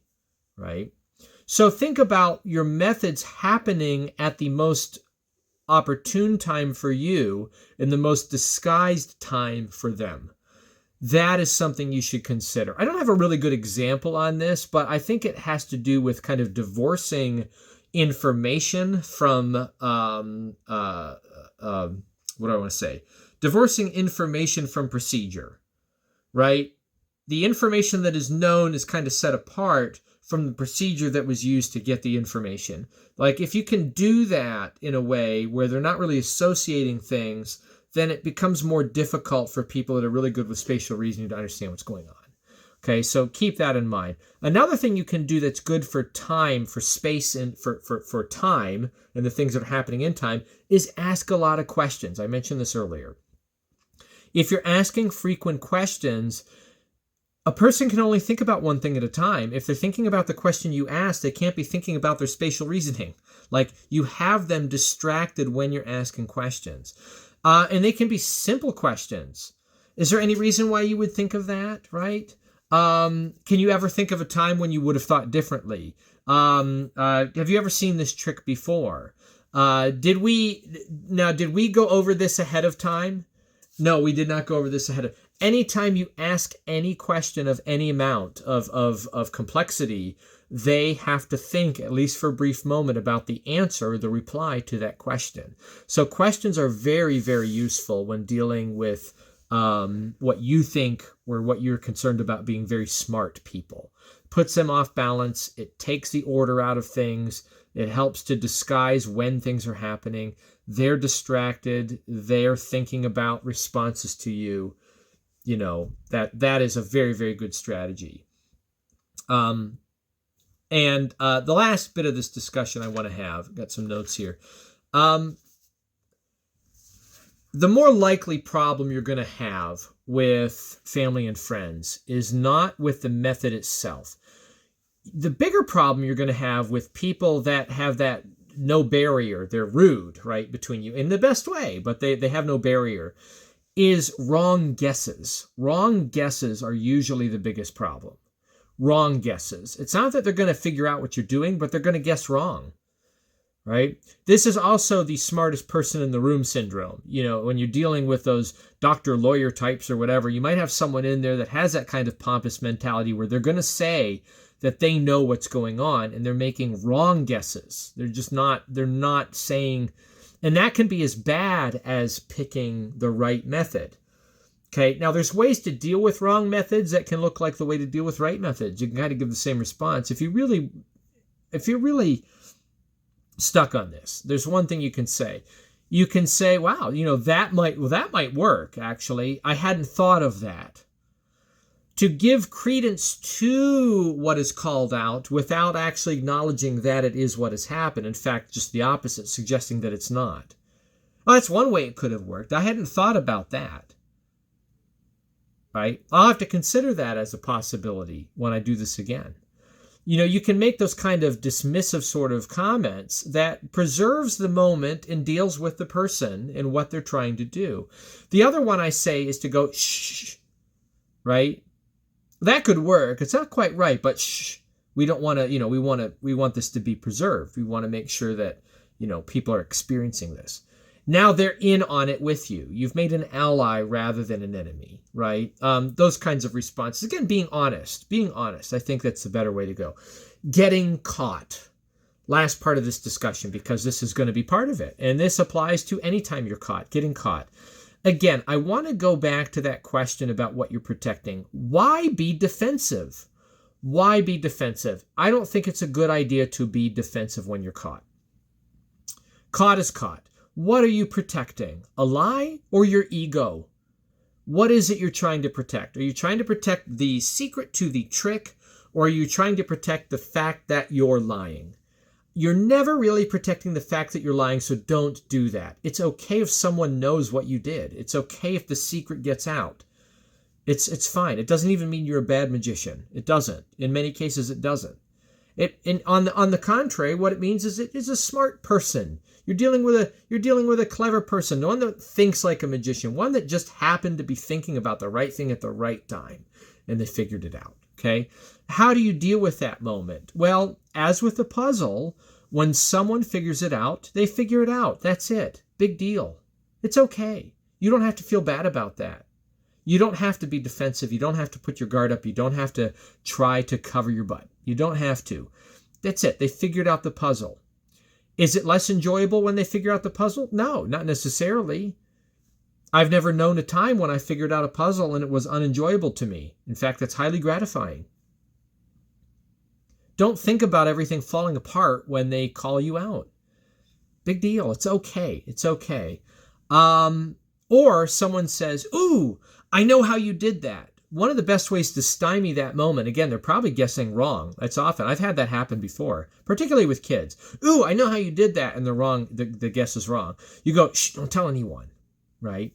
Speaker 1: right? So think about your methods happening at the most opportune time for you and the most disguised time for them. That is something you should consider. I don't have a really good example on this, but I think it has to do with kind of divorcing information from, divorcing information from procedure, right? The information that is known is kind of set apart from the procedure that was used to get the information. Like if you can do that in a way where they're not really associating things, then it becomes more difficult for people that are really good with spatial reasoning to understand what's going on. Okay, so keep that in mind. Another thing you can do that's good for time, for space, and for time, and the things that are happening in time, is ask a lot of questions. I mentioned this earlier. If you're asking frequent questions, a person can only think about one thing at a time. If they're thinking about the question you asked, they can't be thinking about their spatial reasoning. Like you have them distracted when you're asking questions. And they can be simple questions. Is there any reason why you would think of that, right? Can you ever think of a time when you would have thought differently? Have you ever seen this trick before? Did we go over this ahead of time? No, we did not go over this ahead of. Anytime you ask any question of any amount of complexity, they have to think, at least for a brief moment, about the answer or the reply to that question. So questions are very, very useful when dealing with what you think or what you're concerned about being very smart people. Puts them off balance. It takes the order out of things. It helps to disguise when things are happening. They're distracted. They're thinking about responses to you. You know, that is a very, very good strategy. And the last bit of this discussion I want to have, got some notes here. The more likely problem you're going to have with family and friends is not with the method itself. The bigger problem you're going to have with people that have that no barrier, they're rude, right, between you in the best way, but they have no barrier, is wrong guesses. Wrong guesses are usually the biggest problem. Wrong guesses. It's not that they're going to figure out what you're doing, but they're going to guess wrong, right? This is also the smartest person in the room syndrome. You know, when you're dealing with those doctor, lawyer types or whatever, you might have someone in there that has that kind of pompous mentality where they're going to say that they know what's going on and they're making wrong guesses. They're not saying. And that can be as bad as picking the right method. Okay, now there's ways to deal with wrong methods that can look like the way to deal with right methods. You can kind of give the same response. If you're really stuck on this, there's one thing you can say. You can say, wow, that might work, actually. I hadn't thought of that. to give credence to what is called out without actually acknowledging that it is what has happened. In fact, just the opposite, suggesting that it's not. Well, that's one way it could have worked. I hadn't thought about that. Right? I'll have to consider that as a possibility when I do this again. You can make those kind of dismissive sort of comments that preserves the moment and deals with the person and what they're trying to do. The other one I say is to go, shh, right? That could work. It's not quite right, but shh. We don't want to, we want this to be preserved. We want to make sure that, people are experiencing this. Now they're in on it with you. You've made an ally rather than an enemy, right? Those kinds of responses. Again, being honest. I think that's the better way to go. Getting caught. Last part of this discussion, because this is going to be part of it. And this applies to any time you're caught, getting caught. Again, I want to go back to that question about what you're protecting. Why be defensive? Why be defensive? I don't think it's a good idea to be defensive when you're caught. Caught is caught. What are you protecting? A lie or your ego? What is it you're trying to protect? Are you trying to protect the secret to the trick, or are you trying to protect the fact that you're lying? You're never really protecting the fact that you're lying, so don't do that. It's okay if someone knows what you did. It's okay if the secret gets out. It's fine. It doesn't even mean you're a bad magician. It doesn't. In many cases, it doesn't. On the contrary, what it means is it is a smart person. You're dealing with a clever person, one that thinks like a magician, one that just happened to be thinking about the right thing at the right time, and they figured it out. Okay? How do you deal with that moment? Well, as with the puzzle, when someone figures it out, they figure it out. That's it. Big deal. It's okay. You don't have to feel bad about that. You don't have to be defensive. You don't have to put your guard up. You don't have to try to cover your butt. You don't have to. That's it. They figured out the puzzle. Is it less enjoyable when they figure out the puzzle? No, not necessarily. I've never known a time when I figured out a puzzle and it was unenjoyable to me. In fact, that's highly gratifying. Don't think about everything falling apart when they call you out. Big deal. It's okay. It's okay. Or someone says, ooh, I know how you did that. One of the best ways to stymie that moment, again, they're probably guessing wrong. That's often. I've had that happen before, particularly with kids. Ooh, I know how you did that, and they're wrong. The guess is wrong. You go, shh, don't tell anyone, right?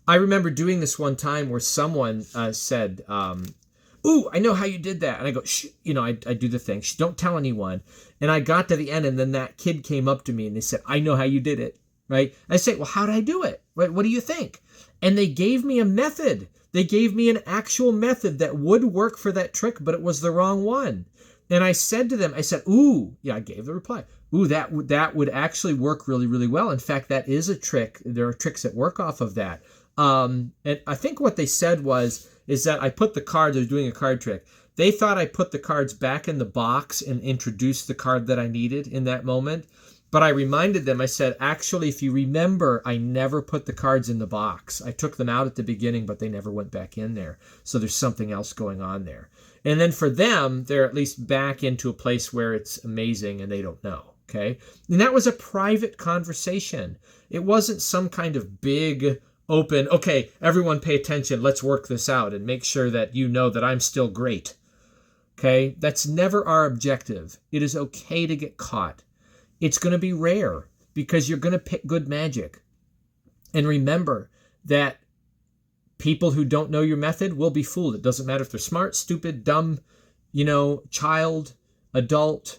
Speaker 1: I remember doing this one time where someone said, ooh, I know how you did that. And I go, shh, I do the thing. Shh, don't tell anyone. And I got to the end, and then that kid came up to me, and they said, I know how you did it, right? I say, well, how did I do it? What do you think? And they gave me a method. They gave me an actual method that would work for that trick, but it was the wrong one. And I said to them, ooh, yeah, I gave the reply. Ooh, that would actually work really, really well. In fact, that is a trick. There are tricks that work off of that. And I think what they said is that I put the card, they're doing a card trick. They thought I put the cards back in the box and introduced the card that I needed in that moment. But I reminded them, I said, actually, if you remember, I never put the cards in the box. I took them out at the beginning, but they never went back in there. So there's something else going on there. And then for them, they're at least back into a place where it's amazing and they don't know. Okay. And that was a private conversation. It wasn't some kind of big open, okay, everyone pay attention. Let's work this out and make sure that you know that I'm still great. Okay. That's never our objective. It is okay to get caught. It's going to be rare because you're going to pick good magic. And remember that people who don't know your method will be fooled. It doesn't matter if they're smart, stupid, dumb, child, adult,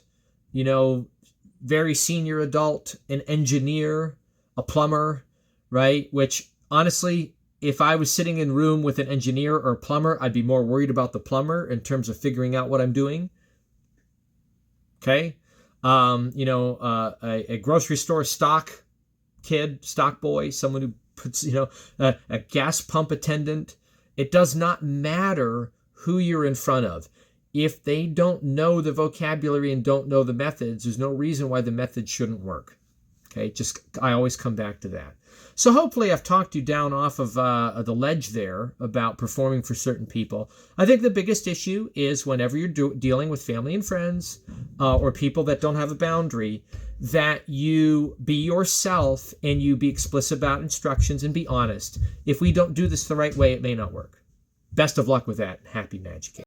Speaker 1: very senior adult, an engineer, a plumber, right? Which honestly, if I was sitting in a room with an engineer or a plumber, I'd be more worried about the plumber in terms of figuring out what I'm doing. Okay. A grocery store stock boy, someone who puts, a gas pump attendant. It does not matter who you're in front of. If they don't know the vocabulary and don't know the methods, there's no reason why the method shouldn't work. Okay, I always come back to that. So hopefully I've talked you down off of the ledge there about performing for certain people. I think the biggest issue is whenever you're dealing with family and friends or people that don't have a boundary, that you be yourself and you be explicit about instructions and be honest. If we don't do this the right way, it may not work. best of luck with that. Happy magic.